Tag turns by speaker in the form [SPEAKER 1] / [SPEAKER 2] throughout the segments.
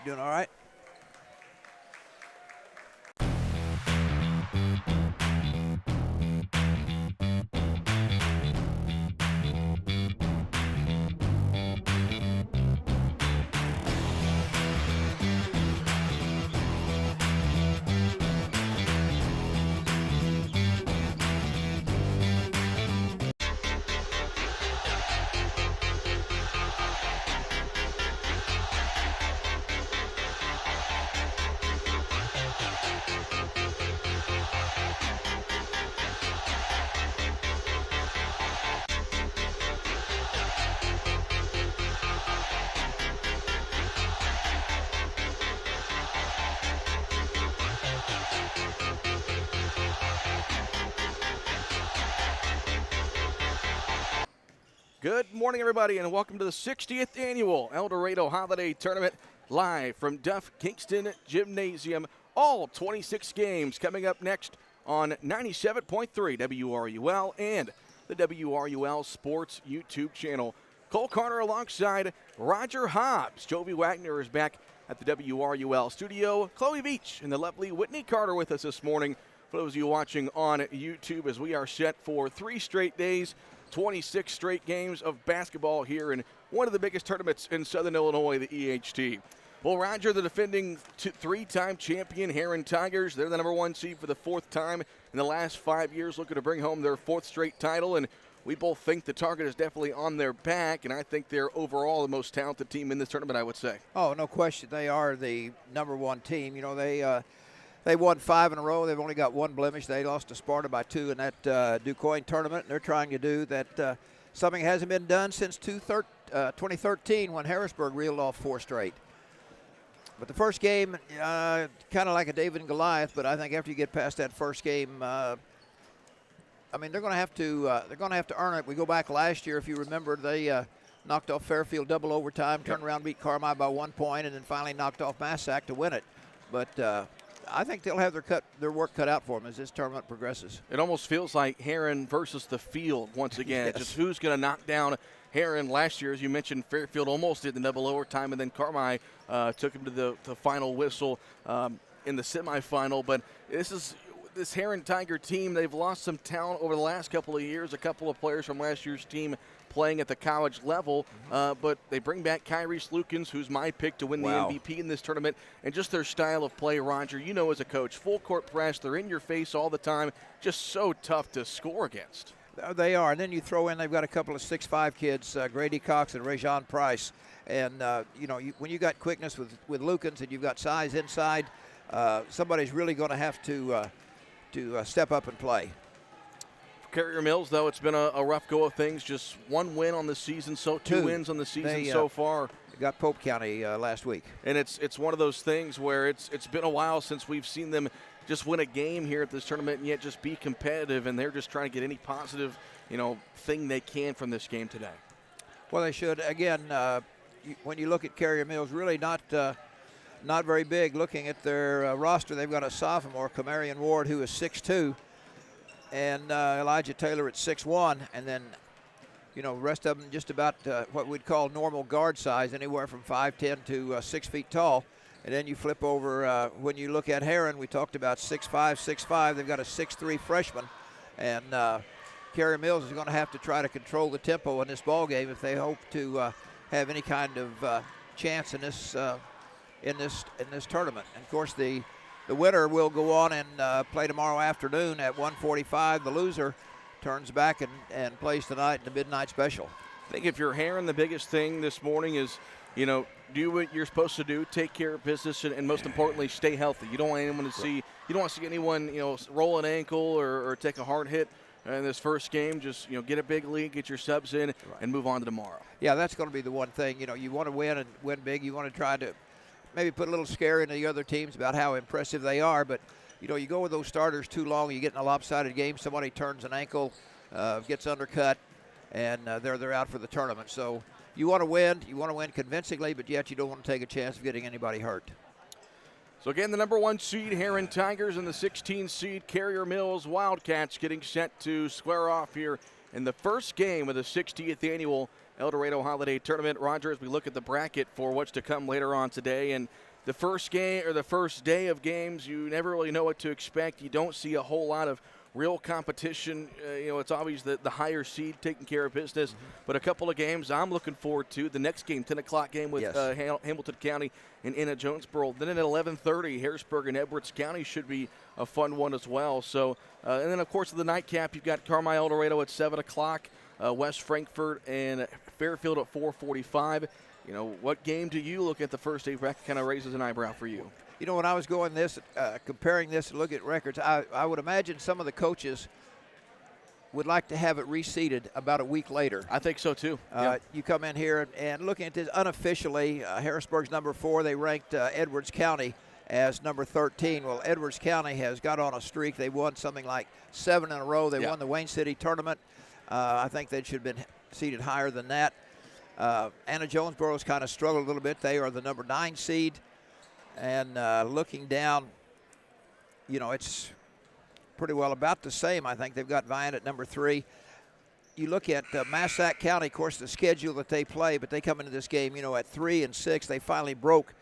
[SPEAKER 1] Doing all right?
[SPEAKER 2] Good morning, everybody, and welcome to the 60th Annual El Dorado Holiday Tournament, live from Duff Kingston Gymnasium. All 26 games coming up next on 97.3 WRUL and the WRUL Sports YouTube channel. Cole Carter alongside Roger Hobbs. Jovi Wagner is back at the WRUL studio. Chloe Veach and the lovely Whitney Carter with us this morning. For those of you watching on YouTube, as we are set for 3 straight days, 26 straight games of basketball here in one of the biggest tournaments in Southern Illinois, the EHT. Well, Roger, the defending 3-time champion Herrin Tigers, they're the #1 seed for the 4th time in the last 5 years, looking to bring home their 4th straight title. And we both think the target is definitely on their back, and I think they're overall the most talented team in this tournament, I would say.
[SPEAKER 1] Oh, no question. They are the #1 team. You know, they won 5 in a row. They've only got 1 blemish. They lost to Sparta by 2 in that DuQuoin tournament. And they're trying to do that something hasn't been done since 2013 when Harrisburg reeled off 4 straight. But the first game, kind of like a David and Goliath. But I think after you get past that first game, I mean, they're going to have to earn it. We go back last year, if you remember, they knocked off Fairfield double overtime, turned around, beat Carmi by 1 point, and then finally knocked off Massac to win it. But I think they'll have their work cut out for them as this tournament progresses.
[SPEAKER 2] It almost feels like Herrin versus the field once again.
[SPEAKER 1] Yes.
[SPEAKER 2] Just who's going to knock down Herrin. Last year, as you mentioned, Fairfield almost did the double overtime, and then Carmi took him to the final whistle in the semifinal. But this Herrin Tiger team, they've lost some talent over the last couple of years. A couple of players from last year's team playing at the college level, but they bring back Kyrese Lukens, who's my pick to win the MVP in this tournament, and just their style of play, Roger, you know as a coach, full court press, they're in your face all the time, just so tough to score against.
[SPEAKER 1] They are, and then you throw in, they've got a couple of 6'5" kids, Grady Cox and Rajon Price, and you know, when you got quickness with Lukens and you've got size inside, somebody's really going to have to step up and play.
[SPEAKER 2] Carrier Mills, though, it's been a rough go of things. Just 1 win on the season, so 2 wins on the season so far.
[SPEAKER 1] Got Pope County last week.
[SPEAKER 2] And it's one of those things where it's been a while since we've seen them just win a game here at this tournament and yet just be competitive, and they're just trying to get any positive, thing they can from this game today.
[SPEAKER 1] Well, they should. Again, when you look at Carrier Mills, really not very big. Looking at their roster, they've got a sophomore, Camarion Ward, who is 6'2", and Elijah Taylor at 6'1", and then, the rest of them just about what we'd call normal guard size, anywhere from 5'10" to 6 feet tall. And then you flip over, when you look at Herrin, we talked about 6'5". They've got a 6'3" freshman, and Carrier Mills is going to have to try to control the tempo in this ball game if they hope to have any kind of chance in this tournament. And of course, the winner will go on and play tomorrow afternoon at 1:45. The loser turns back and plays tonight in the midnight special.
[SPEAKER 2] I think if you're Herrin, the biggest thing this morning is, do what you're supposed to do, take care of business, and most importantly, stay healthy. You don't want anyone to see, you don't want to see anyone, roll an ankle or take a hard hit in this first game. Just, get a big lead, get your subs in, and move on to tomorrow. Yeah,
[SPEAKER 1] that's going to be the one thing. You want to win and win big. You want to try to maybe put a little scare into the other teams about how impressive they are. But, you go with those starters too long, you get in a lopsided game, somebody turns an ankle, gets undercut, and they're out for the tournament. So you want to win convincingly, but yet you don't want to take a chance of getting anybody hurt.
[SPEAKER 2] So again, the #1 seed, Herrin Tigers, and the 16 seed, Carrier Mills Wildcats, getting set to square off here in the first game of the 60th annual El Dorado Holiday Tournament. Roger, as we look at the bracket for what's to come later on today, and the first game or the first day of games, you never really know what to expect. You don't see a whole lot of real competition. It's obvious that the higher seed taking care of business, but a couple of games I'm looking forward to. The next game, 10 o'clock game with Hamilton County and Anna Jonesboro. Then at 11:30, Harrisburg and Edwards County should be a fun one as well. So, and then of course the nightcap, you've got Carmi El Dorado at 7 o'clock, West Frankfort and Fairfield at 4:45. What game do you look at the first day bracket kind of raises an eyebrow for you?
[SPEAKER 1] When I was going comparing this and look at records, I would imagine some of the coaches would like to have it reseeded about a week later.
[SPEAKER 2] I think so too.
[SPEAKER 1] You come in here and looking at this unofficially, Harrisburg's number 4. They ranked Edwards County as number 13. Well, Edwards County has got on a streak. They won something like 7 in a row. They won the Wayne City tournament. I think they should have been seeded higher than that. Anna Jonesboro's kind of struggled a little bit. They are the number 9 seed. And looking down, it's pretty well about the same. I think they've got Vian at number 3. You look at Massac County, of course, the schedule that they play, but they come into this game, at 3-6. They finally broke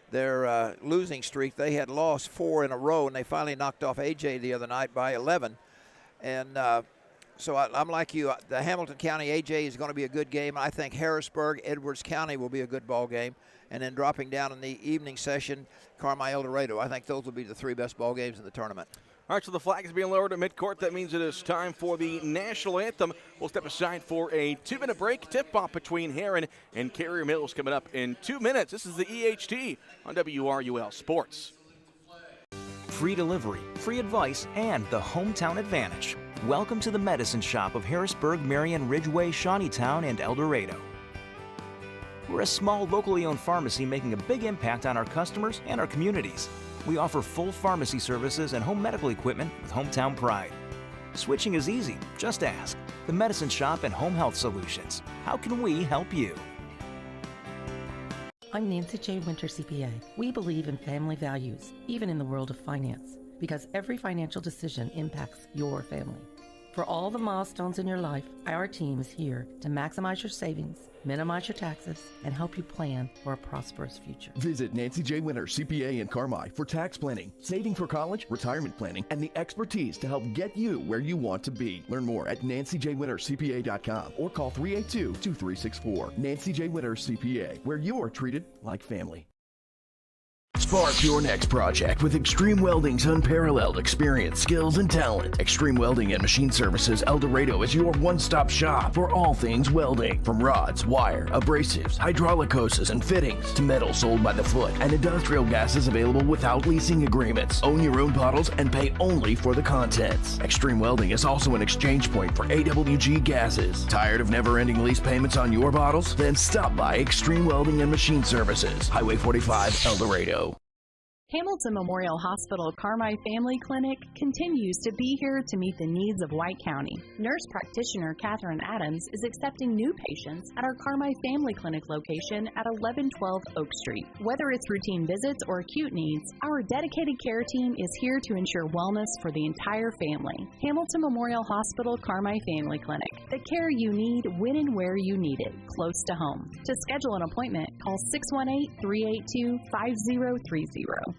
[SPEAKER 1] their losing streak. They had lost 4 in a row, and they finally knocked off AJ the other night by 11. And so I'm like you. The Hamilton County AJ is going to be a good game. I think Harrisburg, Edwards County will be a good ball game. And then dropping down in the evening session, Carmi El Dorado. I think those will be the 3 best ball games in the tournament.
[SPEAKER 2] All right, so the flag is being lowered at midcourt. That means it is time for the national anthem. We'll step aside for a 2-minute break. Tip-off between Herrin and Carrier Mills coming up in 2 minutes. This is the EHT on WRUL Sports.
[SPEAKER 3] Free delivery, free advice, and the hometown advantage. Welcome to the Medicine Shop of Harrisburg, Marion, Ridgeway, Shawneetown, and El Dorado. We're a small, locally owned pharmacy making a big impact on our customers and our communities. We offer full pharmacy services and home medical equipment with hometown pride. Switching is easy. Just ask. The Medicine Shop and Home Health Solutions. How can we help you?
[SPEAKER 4] I'm Nancy J. Winter, CPA. We believe in family values, even in the world of finance, because every financial decision impacts your family. For all the milestones in your life, our team is here to maximize your savings, minimize your taxes, and help you plan for a prosperous future.
[SPEAKER 5] Visit Nancy J. Winter, CPA in Carmi for tax planning, saving for college, retirement planning, and the expertise to help get you where you want to be. Learn more at nancyjwintercpa.com or call 382-2364. Nancy J. Winter, CPA, where you're treated like family.
[SPEAKER 6] Spark your next project with Extreme Welding's unparalleled experience, skills, and talent. Extreme Welding and Machine Services El Dorado is your one-stop shop for all things welding. From rods, wire, abrasives, hydraulic hoses, and fittings to metal sold by the foot and industrial gases available without leasing agreements. Own your own bottles and pay only for the contents. Extreme Welding is also an exchange point for AWG gases. Tired of never-ending lease payments on your bottles? Then stop by Extreme Welding and Machine Services, Highway 45, El Dorado.
[SPEAKER 7] Hamilton Memorial Hospital Carmi Family Clinic continues to be here to meet the needs of White County. Nurse practitioner Catherine Adams is accepting new patients at our Carmi Family Clinic location at 1112 Oak Street. Whether it's routine visits or acute needs, our dedicated care team is here to ensure wellness for the entire family. Hamilton Memorial Hospital Carmi Family Clinic. The care you need when and where you need it, close to home. To schedule an appointment, call 618-382-5030.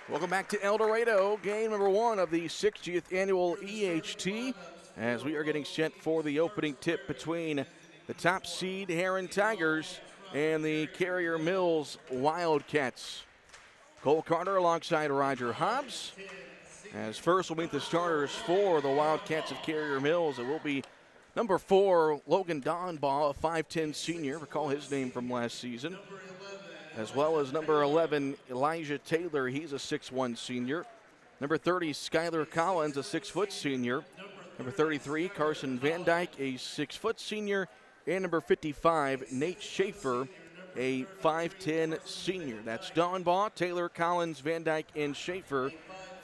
[SPEAKER 2] Welcome back to El Dorado, game number 1 of the 60th annual EHT, as we are getting set for the opening tip between the top seed Herrin Tigers and the Carrier Mills Wildcats. Cole Carter alongside Roger Hobbs. As first we'll meet the starters for the Wildcats of Carrier Mills. It will be number 4, Logan Donbaugh, a 5'10 senior. Recall his name from last season. As well as number 11, Elijah Taylor. He's a 6'1 senior. Number 30, Skylar Collins, a 6-foot senior. Number 33, Carson Van Dyke, a 6-foot senior. And number 55, Nate Schaefer, a 5'10 senior. That's Donbaugh, Taylor, Collins, Van Dyke, and Schaefer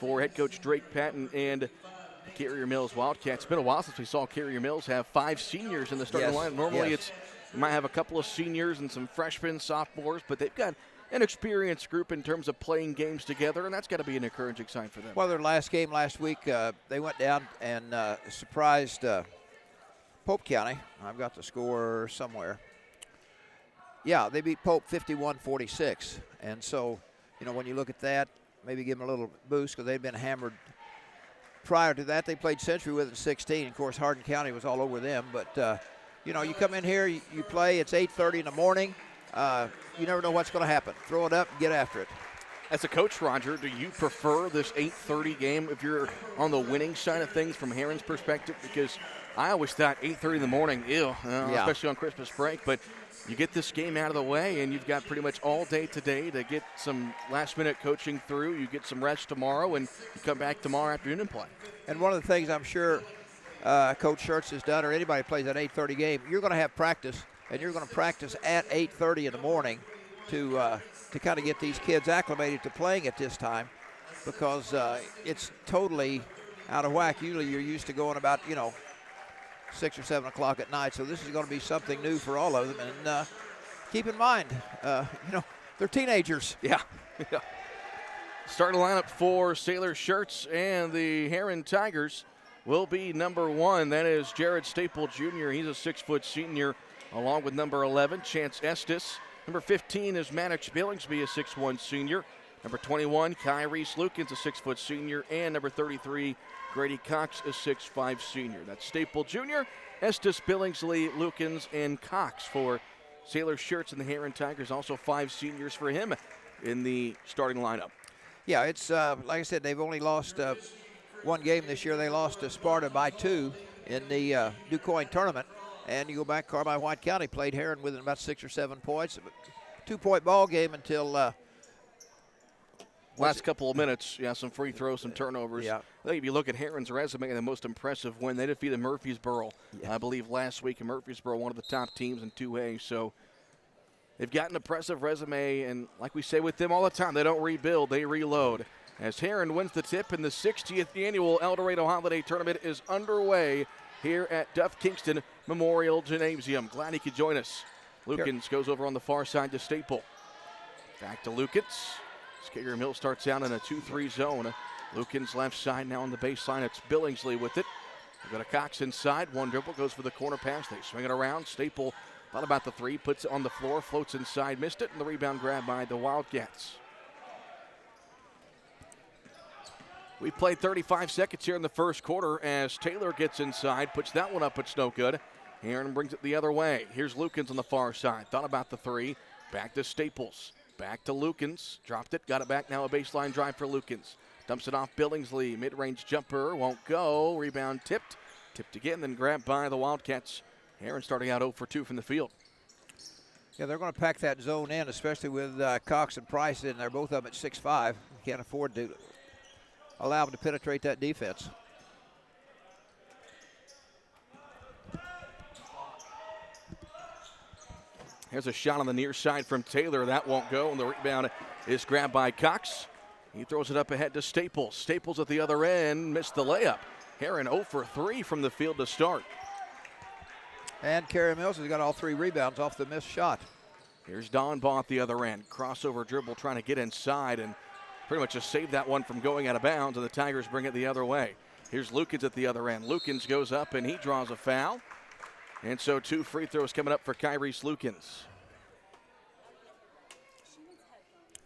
[SPEAKER 2] for head coach Drake Patton and the Carrier Mills Wildcats. It's been a while since we saw Carrier Mills have 5 seniors in the starting line. Normally you might have a couple of seniors and some freshmen, sophomores, but they've got an experienced group in terms of playing games together, and that's got to be an encouraging sign for them.
[SPEAKER 1] Well, their last game last week, they went down and surprised Pope County. I've got the score somewhere. Yeah, they beat Pope 51-46. And so, you know, when you look at that, maybe give them a little boost because they've been hammered. Prior to that, they played Century within 16. Of course, Hardin County was all over them. But, you know, you come in here, you play. It's 8:30 in the morning. You never know what's going to happen. Throw it up and get after it.
[SPEAKER 2] As a coach, Roger, do you prefer this 8:30 game if you're on the winning side of things from Herrin's perspective? Because I always thought 8:30 in the morning, especially on Christmas break. But you get this game out of the way, and you've got pretty much all day today to get some last-minute coaching through. You get some rest tomorrow, and you come back tomorrow afternoon and play.
[SPEAKER 1] And one of the things I'm sure Coach Schertz has done, or anybody who plays that 8:30 game, you're going to have practice, and you're going to practice at 8:30 in the morning to kind of get these kids acclimated to playing at this time, because it's totally out of whack. Usually you're used to going about, 6 or 7 o'clock at night. So this is going to be something new for all of them. And keep in mind, they're teenagers.
[SPEAKER 2] Yeah. Starting lineup for Sailor Shirts and the Herrin Tigers will be number 1. That is Jared Staple Jr. He's a 6-foot senior, along with number 11, Chance Estes. Number 15 is Maddox Billingsby, a 6'1 senior. Number 21, Kyrie Lukens, a 6-foot senior. And number 33, Grady Cox, a 6'5 senior. That's Staple Jr., Estes, Billingsley, Lukens, and Cox for Sailor Shirts and the Herrin Tigers. Also 5 seniors for him in the starting lineup.
[SPEAKER 1] Yeah, it's like I said, they've only lost one game this year. They lost to Sparta by 2 in the DuQuoin tournament. And you go back, Carmi White County played Herrin within about 6 or 7 points. 2-point ball game until
[SPEAKER 2] last couple of minutes. Yeah, some free throws, some turnovers.
[SPEAKER 1] Yeah.
[SPEAKER 2] I think if you look at Herrin's resume, the most impressive win, they defeated Murfreesboro, I believe, last week. And Murfreesboro, one of the top teams in 2A. So they've got an impressive resume. And like we say with them all the time, they don't rebuild, they reload. As Herrin wins the tip, and the 60th annual El Dorado Holiday Tournament is underway here at Duff Kingston Memorial Gymnasium. Glad he could join us. Lukens goes over on the far side to Staple. Back to Lukens. Skager Mill starts out in a 2-3 zone. Lukens left side now on the baseline. It's Billingsley with it. We've got a Cox inside. One dribble goes for the corner pass. They swing it around. Staple thought about the 3, puts it on the floor, floats inside, missed it, and the rebound grab by the Wildcats. We played 35 seconds here in the first quarter as Taylor gets inside, puts that one up, it's no good. Herrin brings it the other way. Here's Lukens on the far side. Thought about the 3. Back to Staples. Back to Lukens. Dropped it, got it back. Now a baseline drive for Lukens. Dumps it off Billingsley. Mid-range jumper, won't go. Rebound tipped. Tipped again, then grabbed by the Wildcats. Herrin starting out 0 for 2 from the field.
[SPEAKER 1] Yeah, they're going to pack that zone in, especially with Cox and Price in there, both of them at 6'5". Can't afford to allow them to penetrate that defense.
[SPEAKER 2] Here's a shot on the near side from Taylor. That won't go, and the rebound is grabbed by Cox. He throws it up ahead to Staples. Staples at the other end, missed the layup. Herrin 0 for 3 from the field to start.
[SPEAKER 1] And Kerry Mills has got all 3 rebounds off the missed shot.
[SPEAKER 2] Here's Don Baugh at the other end. Crossover dribble trying to get inside and pretty much just saved that one from going out of bounds, and the Tigers bring it the other way. Here's Lukens at the other end. Lukens goes up, and he draws a foul. And so 2 free throws coming up for Kyrie Lukens.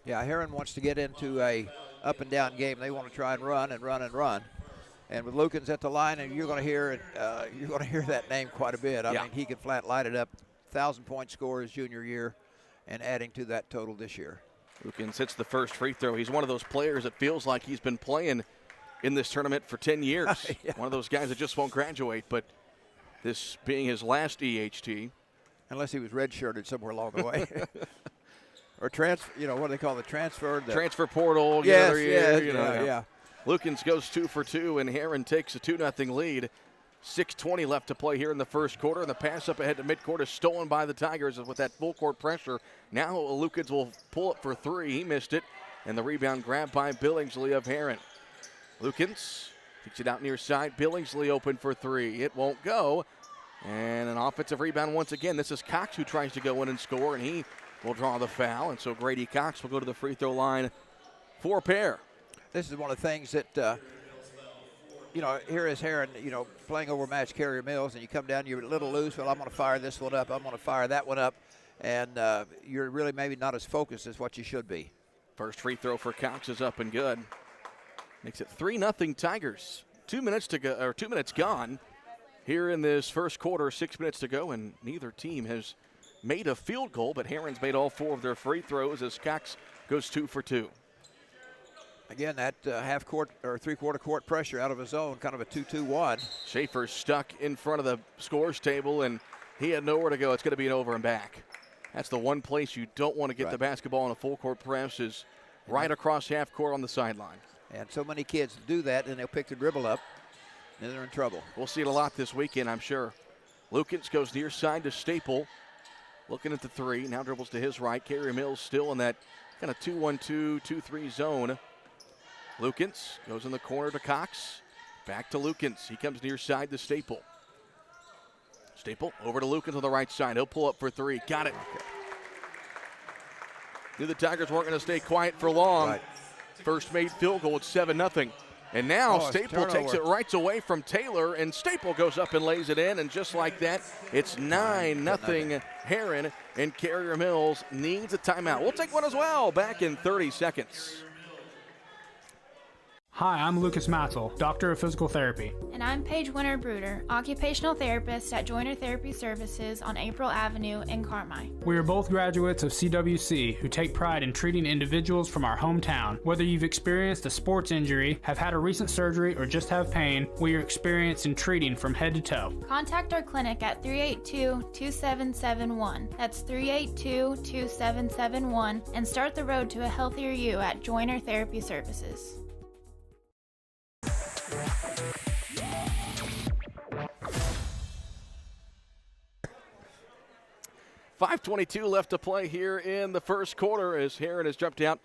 [SPEAKER 1] Yeah, Herrin wants to get into a up-and-down game. They want to try and run and run and run. And with Lukens at the line, and you're going to hear it. You're going to hear that name quite a bit. I mean, he can flat light it up. 1,000-point score his junior year, and adding to that total this year.
[SPEAKER 2] Lukens hits the first free throw. He's one of those players that feels like he's been playing in this tournament for 10 years.
[SPEAKER 1] Yeah.
[SPEAKER 2] One of those guys that just won't graduate, but this being his last EHT.
[SPEAKER 1] Unless he was redshirted somewhere along the way. Or transfer, what do they call the transfer?
[SPEAKER 2] Transfer portal.
[SPEAKER 1] Yes,
[SPEAKER 2] yeah. Lukens goes 2 for 2, and Herrin takes a 2-0 lead. 6:20 left to play here in the first quarter, and the pass up ahead to midcourt is stolen by the Tigers with that full court pressure. Now Lukens will pull it for 3. He missed it, and the rebound grabbed by Billingsley of Herrin. Lukens kicks it out near side. Billingsley open for 3. It won't go, and an offensive rebound once again. This is Cox who tries to go in and score, and he will draw the foul, and so Grady Cox will go to the free throw line for a pair.
[SPEAKER 1] This is one of the things that here is Herrin, playing overmatched Carrier Mills, and you come down, you're a little loose. Well, I'm going to fire this one up. I'm going to fire that one up. And you're really maybe not as focused as what you should be.
[SPEAKER 2] First free throw for Cox is up and good. Makes it 3-0 Tigers. 2 minutes to go, or 2 minutes gone here in this first quarter. 6 minutes to go, and neither team has made a field goal, but Herrin's made all 4 of their free throws as Cox goes 2 for 2.
[SPEAKER 1] Again, that half-court or three-quarter court pressure out of his zone, kind of a 2-2-1.
[SPEAKER 2] Schaefer's stuck in front of the scores table, and he had nowhere to go. It's going to be an over and back. That's the one place you don't want to get the basketball in a full-court press is right across half court on the sideline.
[SPEAKER 1] And so many kids do that, and they'll pick the dribble up, and they're in trouble.
[SPEAKER 2] We'll see it a lot this weekend, I'm sure. Lukens goes near side to Staple, looking at the three. Now dribbles to his right. Carrier Mills still in that kind of 2-1-2, 2-3 zone. Lukens goes in the corner to Cox. Back to Lukens. He comes near side to Staple. Staple over to Lukens on the right side. He'll pull up for 3. Got it. Okay. Knew the Tigers weren't going to stay quiet for long.
[SPEAKER 1] Right.
[SPEAKER 2] First made field goal. It's 7-0. And now Staple takes it right away from Taylor, and Staple goes up and lays it in. And just like that, it's 9-0 Herrin, and Carrier Mills needs a timeout. We'll take one as well. Back in 30 seconds.
[SPEAKER 8] Hi, I'm Lucas Matzel, Doctor of Physical Therapy.
[SPEAKER 9] And I'm Paige Winter-Bruder, Occupational Therapist at Joiner Therapy Services on April Avenue in Carmi.
[SPEAKER 8] We are both graduates of CWC who take pride in treating individuals from our hometown. Whether you've experienced a sports injury, have had a recent surgery, or just have pain, we are experienced in treating from head to toe.
[SPEAKER 9] Contact our clinic at 382-2771. That's 382-2771, and start the road to a healthier you at Joiner Therapy Services.
[SPEAKER 2] 5:22 left to play here in the first quarter as Herrin has jumped out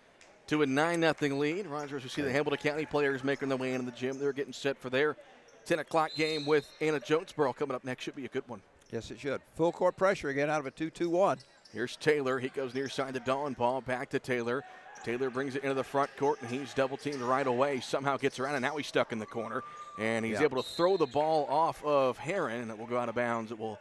[SPEAKER 2] to a 9-0 lead. Rogers, we see the Hamilton County players making their way into the gym. They're getting set for their 10 o'clock game with Anna Jonesboro coming up next. Should be a good one.
[SPEAKER 1] Yes, it should. Full court pressure again out of a 2-2-1.
[SPEAKER 2] Here's Taylor. He goes near side to Dawn. Ball back to Taylor. Taylor brings it into the front court, and he's double-teamed right away. Somehow gets around, and now he's stuck in the corner. And he's able to throw the ball off of Herrin, and it will go out of bounds. It will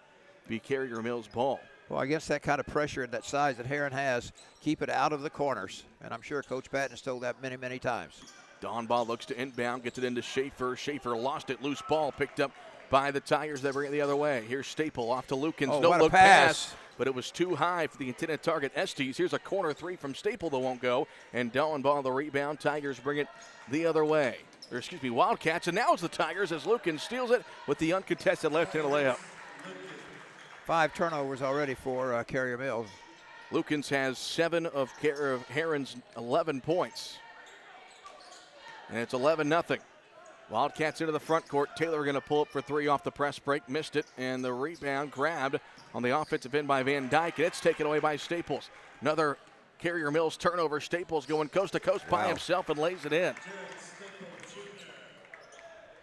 [SPEAKER 2] be Carrier Mills' ball.
[SPEAKER 1] Well, against that kind of pressure and that size that Herrin has, keep it out of the corners. And I'm sure Coach Patton has told that many, many times.
[SPEAKER 2] Dawn ball looks to inbound, gets it into Schaefer. Schaefer lost it. Loose ball picked up by the Tigers. They bring it the other way. Here's Staple off to Lukens.
[SPEAKER 1] Oh,
[SPEAKER 2] no
[SPEAKER 1] what a
[SPEAKER 2] look pass. But it was too high for the intended target, Estes. Here's a corner 3 from Staple that won't go. And Dawn ball the rebound. Tigers bring it the other way. Or excuse me, Wildcats. And now it's the Tigers as Lukens steals it with the uncontested left-handed layup.
[SPEAKER 1] 5 turnovers already for Carrier Mills.
[SPEAKER 2] Lukens has 7 of Herrin's 11 points. And it's 11-0. Wildcats into the front court. Taylor going to pull up for 3 off the press break. Missed it, and the rebound grabbed on the offensive end by Van Dyke, and it's taken away by Staples. Another Carrier Mills turnover. Staples going coast to coast by himself and lays it in.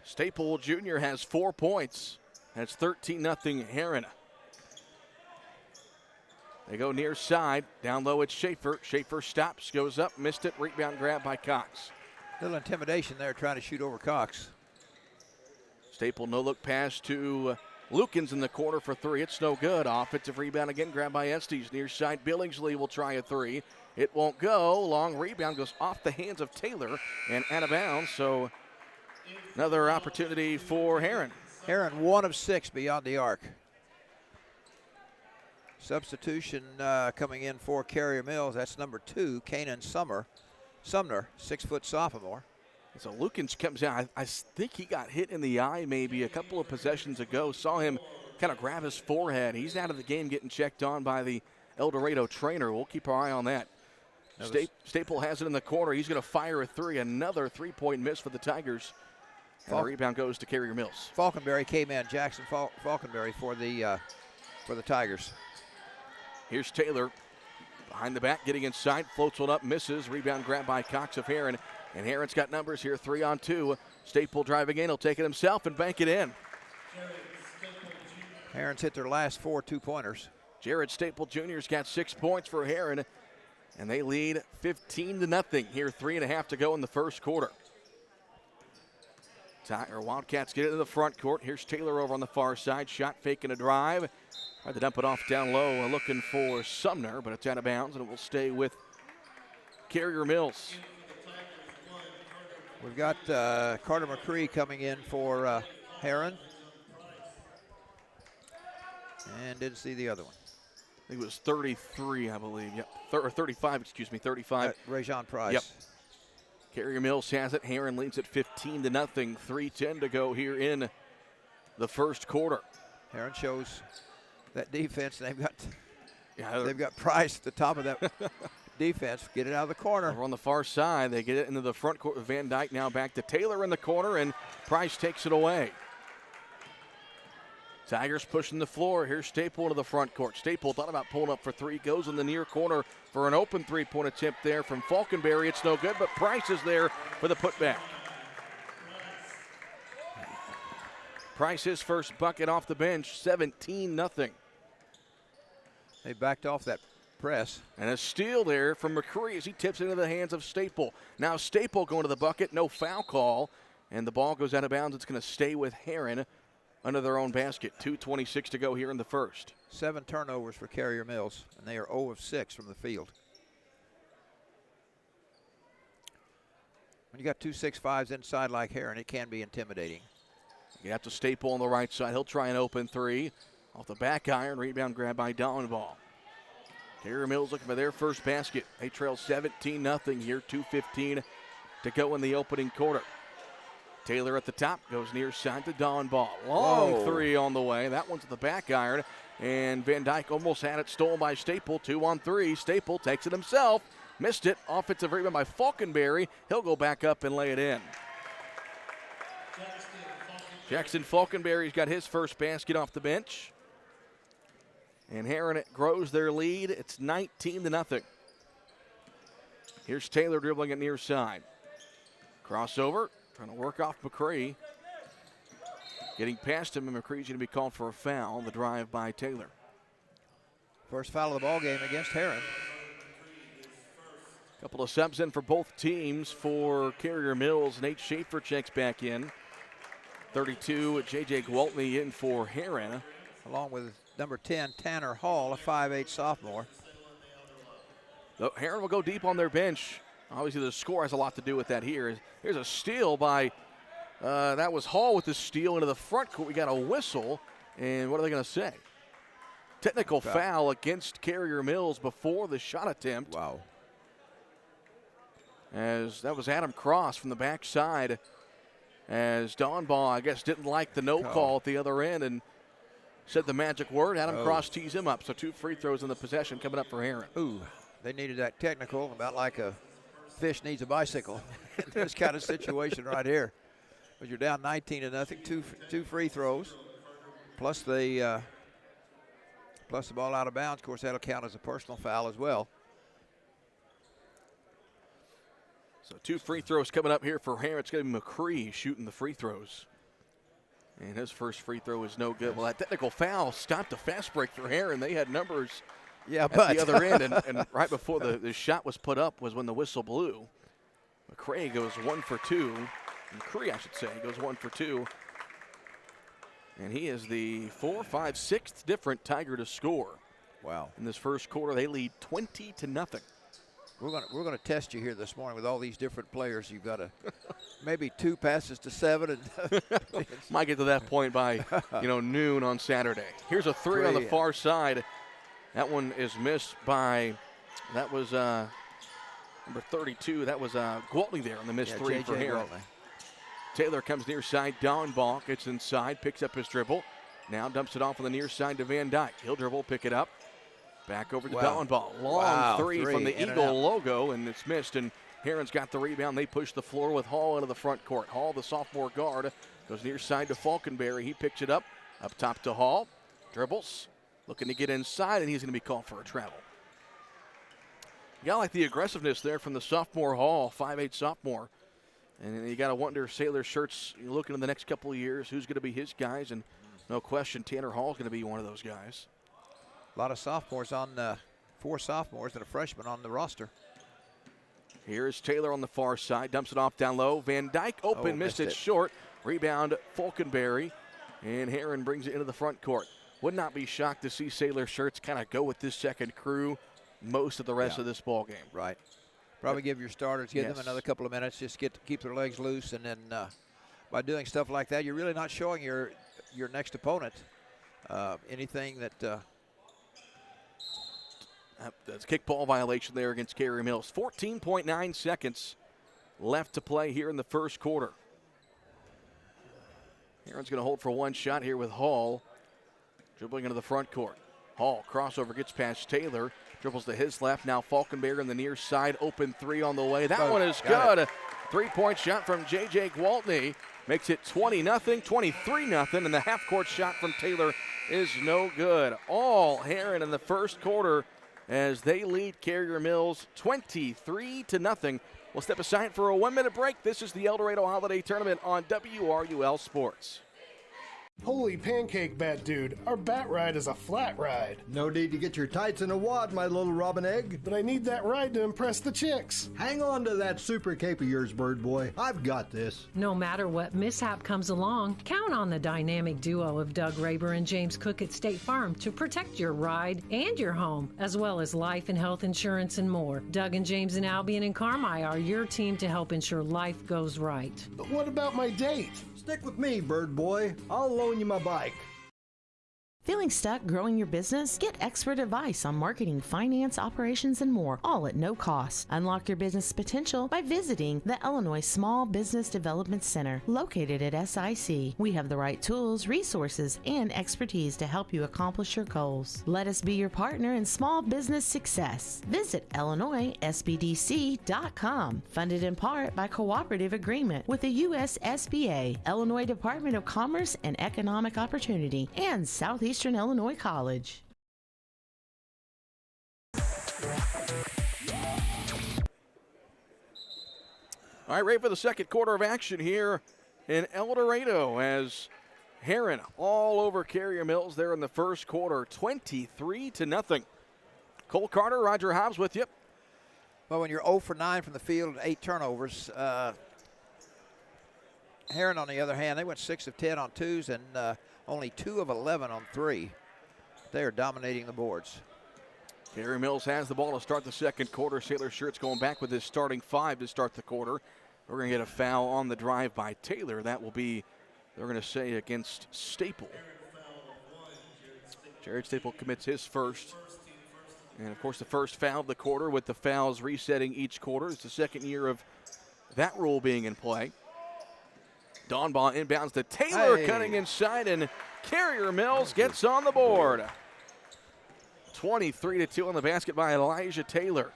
[SPEAKER 2] Staple Jr. has 4 points. That's 13-0 Herrin. They go near side. Down low, it's Schaefer. Schaefer stops, goes up, missed it. Rebound grab by Cox.
[SPEAKER 1] Little intimidation there trying to shoot over Cox.
[SPEAKER 2] Staple no-look pass to Lukens in the corner for 3. It's no good. Offensive rebound again, grabbed by Estes. Near side, Billingsley will try a 3. It won't go. Long rebound goes off the hands of Taylor and out of bounds. So another opportunity for Herrin.
[SPEAKER 1] Herrin 1 of 6 beyond the arc. Substitution coming in for Carrier Mills. That's number 2, Kanan Sumner, 6-foot sophomore.
[SPEAKER 2] So Lukens comes out. I think he got hit in the eye maybe a couple of possessions ago. Saw him kind of grab his forehead. He's out of the game getting checked on by the El Dorado trainer. We'll keep our eye on that. Staple has it in the corner. He's going to fire a 3. Another 3-point miss for the Tigers. And the rebound goes to Carrier Mills.
[SPEAKER 1] Falconberry came in. Jackson Falconberry for the Tigers.
[SPEAKER 2] Here's Taylor behind the back, getting inside, floats one up, misses. Rebound grab by Cox of Herrin. And Herrin's got numbers here, 3-on-2. Staple driving in, he'll take it himself and bank it in.
[SPEAKER 1] Herrin's hit their last 4 2-pointers.
[SPEAKER 2] Jared Staple Jr.'s got 6 points for Herrin, and they lead 15-0 here, 3.5 to go in the first quarter. Wildcats get it in the front court. Here's Taylor over on the far side. Shot faking a drive. Tried to dump it off down low, looking for Sumner, but it's out of bounds, and it will stay with Carrier Mills.
[SPEAKER 1] We've got Carter McCree coming in for Herrin. And didn't see the other one.
[SPEAKER 2] I think it was 33, I believe. Yep. Or 35, excuse me, 35.
[SPEAKER 1] Rajon Price.
[SPEAKER 2] Yep. Carrier Mills has it. Herrin leads at 15-0. 3:10 to go here in the first quarter.
[SPEAKER 1] Herrin shows that defense. They've got Price at the top of that defense. Get it out of the corner.
[SPEAKER 2] Over on the far side, they get it into the front court with Van Dyke. Now back to Taylor in the corner, and Price takes it away. Tigers pushing the floor. Here's Staple to the front court. Staple thought about pulling up for three. Goes in the near corner for an open three-point attempt there from Falkenberry. It's no good, but Price is there for the putback. Price his first bucket off the bench, 17-0.
[SPEAKER 1] They backed off that press.
[SPEAKER 2] And a steal there from McCree as he tips into the hands of Staple. Now Staple going to the bucket, no foul call, and the ball goes out of bounds. It's going to stay with Herrin under their own basket. 2:26 to go here in the first.
[SPEAKER 1] 7 turnovers for Carrier Mills, and they are 0 of 6 from the field. When you got 2 6'5s inside like Herrin, it can be intimidating.
[SPEAKER 2] You have to Staple on the right side. He'll try an open three. Off the back iron, rebound grab by Dallenball. Carrier Mills looking for their first basket. They trail 17-0 here, 2:15 to go in the opening quarter. Taylor at the top, goes near side to Dallenball. Long three on the way. That one's at the back iron, and Van Dyke almost had it stolen by Staple. 2-on-3. Staple takes it himself. Missed it. Offensive rebound by Falkenberry. He'll go back up and lay it in. Jackson Falkenberry's got his first basket off the bench. And Herrin grows their lead. It's 19-0. Here's Taylor dribbling it near side. Crossover, trying to work off McCree. Getting past him, and McCree's going to be called for a foul. The drive by Taylor.
[SPEAKER 1] First foul of the ball game against Herrin.
[SPEAKER 2] Couple of subs in for both teams for Carrier Mills. Nate Schaefer checks back in. 32, J.J. Gwaltney in for Herrin.
[SPEAKER 1] Along with number 10, Tanner Hall, a 5'8 sophomore.
[SPEAKER 2] Herrin will go deep on their bench. Obviously, the score has a lot to do with that here. Here's a steal by, that was Hall with the steal into the front court. We got a whistle, and what are they going to say? Technical foul against Carrier Mills before the shot attempt.
[SPEAKER 1] Wow.
[SPEAKER 2] As that was Adam Cross from the backside. As Dallenball, I guess, didn't like the no call at the other end and said the magic word. Adam Cross tees him up. So 2 free throws in the possession coming up for Herrin.
[SPEAKER 1] Ooh, they needed that technical, about like a fish needs a bicycle. This kind of situation right here. But you're down 19-0, two free throws, plus the ball out of bounds. Of course, that'll count as a personal foul as well.
[SPEAKER 2] So 2 free throws coming up here for Herrin. It's going to be McCree shooting the free throws. And his first free throw is no good. Well, that technical foul stopped a fast break for Herrin. They had numbers at the other end. And right before the shot was put up was when the whistle blew. McCree goes 1 for 2. McCree, I should say, goes 1 for 2. And he is the 4, 5, 6th different Tiger to score.
[SPEAKER 1] Wow. In
[SPEAKER 2] this first quarter, they lead 20-0.
[SPEAKER 1] We're gonna test you here this morning with all these different players. You've got maybe 2 passes to 7, and
[SPEAKER 2] might get to that point by noon on Saturday. Here's a three on the far side. That one is missed by that was number 32. That was Gwaltney there on the missed three for Herrin. Taylor comes near side. Dallenball gets inside, picks up his dribble. Now dumps it off on the near side to Van Dyke. He'll dribble, pick it up. Back over to Dallenball. Long three from the Eagle logo, and it's missed. And Herrin's got the rebound. They push the floor with Hall into the front court. Hall, the sophomore guard, goes near side to Falkenberry. He picks it up top to Hall. Dribbles, looking to get inside, and he's going to be called for a travel. You got to like the aggressiveness there from the sophomore Hall, 5'8 sophomore. And you got to wonder, Sailor Shirts, looking in the next couple of years, who's going to be his guys. And no question, Tanner Hall's going to be one of those guys.
[SPEAKER 1] A lot of sophomores on 4 sophomores and a freshman on the roster.
[SPEAKER 2] Here is Taylor on the far side, dumps it off down low. Van Dyke open, missed it short. Rebound, Falconberry, and Herrin brings it into the front court. Would not be shocked to see Sailor Shirts kind of go with this second crew most of the rest of this ball game.
[SPEAKER 1] Right. Probably give your starters, give them another couple of minutes, just keep their legs loose, and then by doing stuff like that, you're really not showing your next opponent anything that.
[SPEAKER 2] That's a kickball violation there against Carey Mills. 14.9 seconds left to play here in the first quarter. Herrin's going to hold for one shot here with Hall. Dribbling into the front court. Hall, crossover, gets past Taylor. Dribbles to his left. Now Falconberry on the near side. Open three on the way. That one is good. Three-point shot from J.J. Gwaltney. Makes it 20-0, 23-0. And the half-court shot from Taylor is no good. All Herrin in the first quarter as they lead Carrier Mills 23-0. We'll step aside for a 1-minute break. This is the El Dorado Holiday Tournament on WRUL Sports.
[SPEAKER 10] Holy pancake bat dude, our bat ride is a flat ride.
[SPEAKER 11] No need to get your tights in a wad, my little robin egg.
[SPEAKER 10] But I need that ride to impress the chicks.
[SPEAKER 11] Hang on to that super cape of yours, bird boy. I've got this.
[SPEAKER 12] No matter what mishap comes along, count on the dynamic duo of Doug Raber and James Cook at State Farm to protect your ride and your home, as well as life and health insurance and more. Doug and James and Albion and Carmi are your team to help ensure life goes right.
[SPEAKER 10] But what about my date?
[SPEAKER 11] Stick with me, bird boy. I'll loan you my bike.
[SPEAKER 13] Feeling stuck growing your business? Get expert advice on marketing, finance, operations, and more, all at no cost. Unlock your business potential by visiting the Illinois Small Business Development Center, located at SIC. We have the right tools, resources, and expertise to help you accomplish your goals. Let us be your partner in small business success. Visit IllinoisSBDC.com. Funded in part by cooperative agreement with the U.S. SBA, Illinois Department of Commerce and Economic Opportunity, and Southeastern Illinois College.
[SPEAKER 2] All right, ready for the second quarter of action here in El Dorado as Herrin all over Carrier Mills there in the first quarter, 23-0. Cole Carter, Roger Hobbs with you.
[SPEAKER 1] Well, when you're 0 for 9 from the field and 8 turnovers, Herrin, on the other hand, they went 6 of 10 on twos and only 2 of 11 on three. They are dominating the boards.
[SPEAKER 2] Carey Mills has the ball to start the second quarter. Sailor Shirts going back with his starting 5 to start the quarter. We're going to get a foul on the drive by Taylor. That will be, they're going to say, against Staple. Jared Staple commits his first. And, of course, the first foul of the quarter with the fouls resetting each quarter. It's the second year of that rule being in play. Dawnbaugh inbounds to Taylor, cutting inside, and Carrier Mills gets on the board. 23-2 on the basket by Elijah Taylor.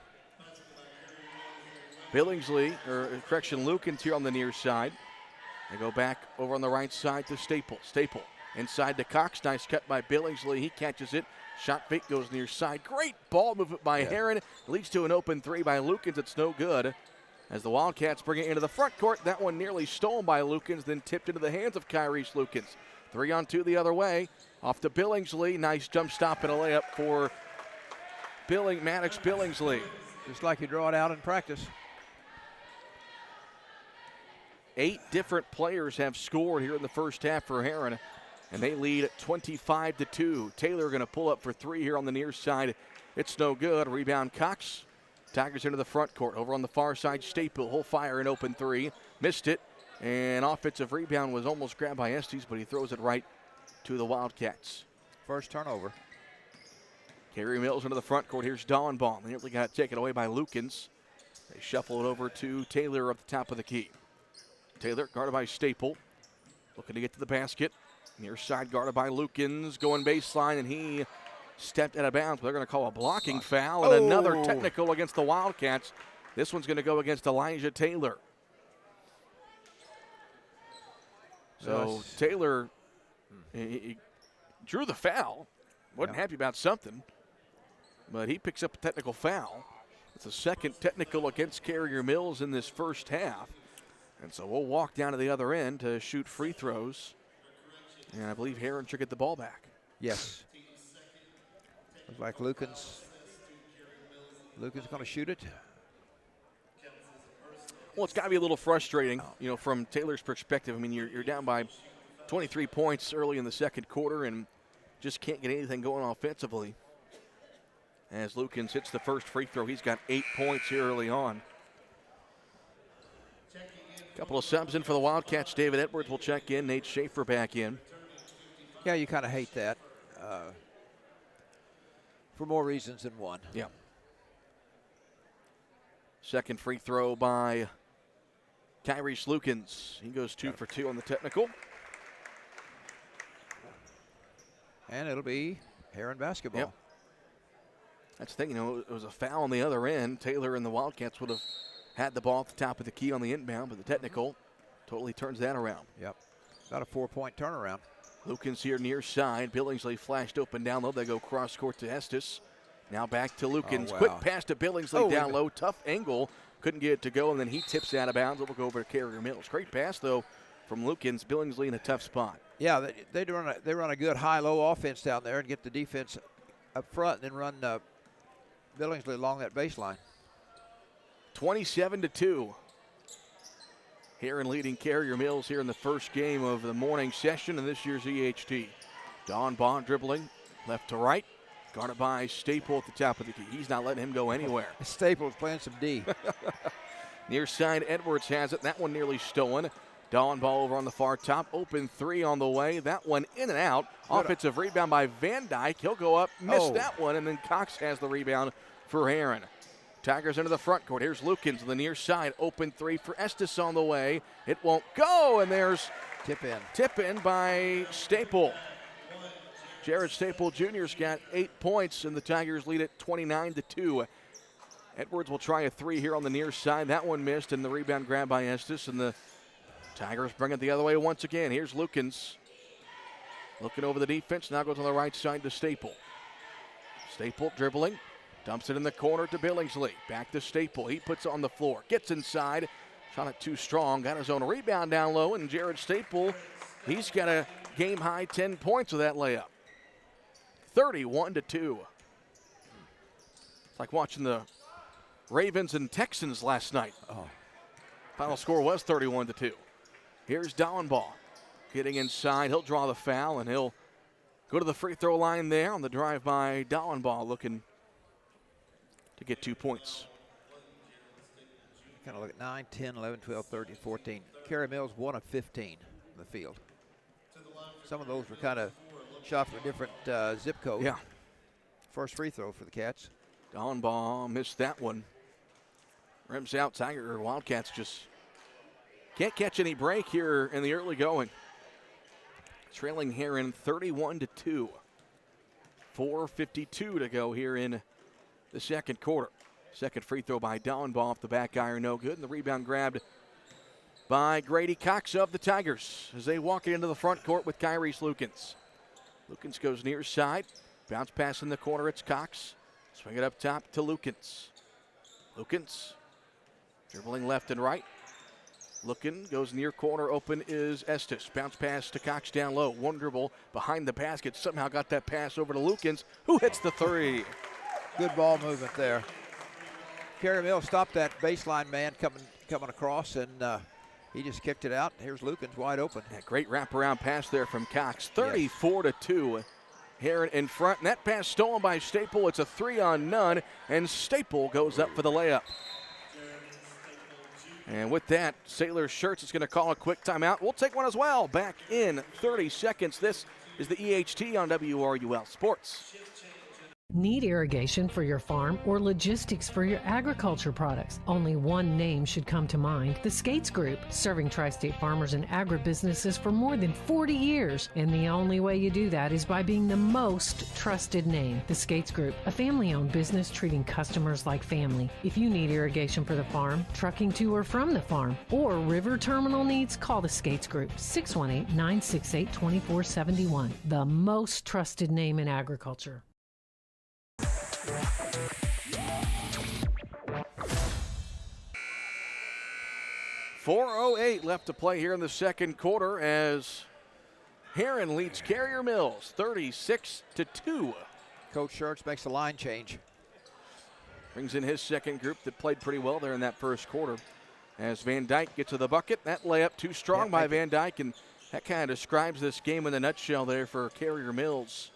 [SPEAKER 2] Lukens here on the near side. They go back over on the right side to Staple. Staple inside to Cox. Nice cut by Billingsley. He catches it. Shot fake goes near side. Great ball movement by Herrin. Leads to an open three by Lukens. It's no good. As the Wildcats bring it into the front court, that one nearly stolen by Lukens, then tipped into the hands of Kyrese Lukens. 3-on-2 the other way. Off to Billingsley. Nice jump stop and a layup for Maddox Billingsley.
[SPEAKER 1] Just like you draw it out in practice.
[SPEAKER 2] 8 different players have scored here in the first half for Herrin, and they lead 25-2. Taylor going to pull up for 3 here on the near side. It's no good. Rebound Cox. Tigers into the front court. Over on the far side, Staple. He'll fire an open 3. Missed it. And offensive rebound was almost grabbed by Estes, but he throws it right to the Wildcats.
[SPEAKER 1] First turnover.
[SPEAKER 2] Carey Mills into the front court. Here's Dawnbaugh. Nearly got taken away by Lukens. They shuffle it over to Taylor up the top of the key. Taylor guarded by Staple. Looking to get to the basket. Near side guarded by Lukens. Going baseline, and he stepped out of bounds. They're going to call a blocking foul, and another technical against the Wildcats. This one's going to go against Elijah Taylor. So Taylor he drew the foul. Wasn't happy about something, but he picks up a technical foul. It's the second technical against Carrier Mills in this first half. And so we'll walk down to the other end to shoot free throws. And I believe Herrin should get the ball back.
[SPEAKER 1] Yes. Looks like Lukens going to shoot it.
[SPEAKER 2] Well, it's got to be a little frustrating, from Taylor's perspective. I mean, you're down by 23 points early in the second quarter and just can't get anything going offensively. As Lukens hits the first free throw, he's got 8 points here early on. A couple of subs in for the Wildcats. David Edwards will check in. Nate Schaefer back in.
[SPEAKER 1] Yeah, you kind of hate that for more reasons than one.
[SPEAKER 2] Yeah. Second free throw by Kyrie Lukens. He goes 2 for 2 on the technical.
[SPEAKER 1] And it'll be Herrin basketball.
[SPEAKER 2] Yep. That's the thing, it was a foul on the other end. Taylor and the Wildcats would have had the ball at the top of the key on the inbound, but the technical totally turns that around.
[SPEAKER 1] Yep. About a 4-point turnaround.
[SPEAKER 2] Lukens here near side. Billingsley flashed open down low. They go cross court to Estes. Now back to Lukens.
[SPEAKER 1] Oh, wow.
[SPEAKER 2] Quick pass to Billingsley down low. Tough angle. Couldn't get it to go, and then he tips out of bounds. It will go over to Carrier Mills. Great pass, though, from Lukens. Billingsley in a tough spot.
[SPEAKER 1] Yeah, they run a good high-low offense down there and get the defense up front and then run Billingsley along that baseline.
[SPEAKER 2] 27-2. Herrin leading Carrier Mills here in the first game of the morning session in this year's EHT. Don Bond dribbling left to right. Guarded by Staple at the top of the key. He's not letting him go anywhere.
[SPEAKER 1] Staple's playing some D.
[SPEAKER 2] Near side, Edwards has it. That one nearly stolen. Dawn ball over on the far top. Open three on the way. That one in and out. Offensive rebound by Van Dyke. He'll go up, miss that one, and then Cox has the rebound for Herrin. Tigers into the front court. Here's Lukens on the near side. Open three for Estes on the way. It won't go, and there's tip in by Staple. Jared Staple Jr.'s got 8 points, and the Tigers lead it 29-2. Edwards will try a three here on the near side. That one missed, and the rebound grabbed by Estes, and the Tigers bring it the other way once again. Here's Lukens looking over the defense. Now goes on the right side to Staple. Staple dribbling. Dumps it in the corner to Billingsley. Back to Staple. He puts it on the floor. Gets inside. Shot it too strong. Got his own rebound down low, and Jared Staple, he's got a game-high 10 points with that layup. 31-2. It's like watching the Ravens and Texans last night. Final score was 31-2. Here's Dowenball getting inside. He'll draw the foul, and he'll go to the free throw line there on the drive by Dowenball, looking to get 2 points.
[SPEAKER 1] Kind of look at 9, 10, 11, 12, 13, 14. Carey Mills 1 of 15 in the field. Some of those were kind of shot from a different zip code.
[SPEAKER 2] Yeah.
[SPEAKER 1] First free throw for the Cats.
[SPEAKER 2] Dowenball missed that one. Rims out. Tiger Wildcats just can't catch any break here in the early going. Trailing Herrin 31-2. 4:52 to go here in the second quarter. Second free throw by Dowenball off the back iron, no good. And the rebound grabbed by Grady Cox of the Tigers as they walk into the front court with Kyrie Lukens. Lukens goes near side. Bounce pass in the corner. It's Cox. Swing it up top to Lukens. Lukens dribbling left and right. Looking, goes near corner. Open is Estes. Bounce pass to Cox down low. One dribble behind the basket. Somehow got that pass over to Lukens, who hits the three.
[SPEAKER 1] Good ball movement there. Carey Mills stopped that baseline man coming across, and he just kicked it out. Here's Lukens wide open.
[SPEAKER 2] Yeah, great wraparound pass there from Cox. 34-2. Herrin in front, and that pass stolen by Staple. It's a 3-on-none, and Staple goes up for the layup. And with that, Sailor Shirts is going to call a quick timeout. We'll take one as well. Back in 30 seconds. This is the EHT on WRUL Sports.
[SPEAKER 12] Need irrigation for your farm or logistics for your agriculture products? Only one name should come to mind: the Skates Group, serving tri-state farmers and agribusinesses for more than 40 years. And the only way you do that is by being the most trusted name. The Skates Group, a family-owned business treating customers like family. If you need irrigation for the farm, trucking to or from the farm, or river terminal needs, call the Skates Group, 618-968-2471. The most trusted name in agriculture.
[SPEAKER 2] 4:08 left to play here in the second quarter as Herrin leads Carrier Mills 36-2.
[SPEAKER 1] Coach Shirts makes a line change.
[SPEAKER 2] Brings in his second group that played pretty well there in that first quarter. as Van Dyke gets to the bucket. That layup too strong by Van Dyke, and that kind of describes this game in a nutshell there for Carrier Mills.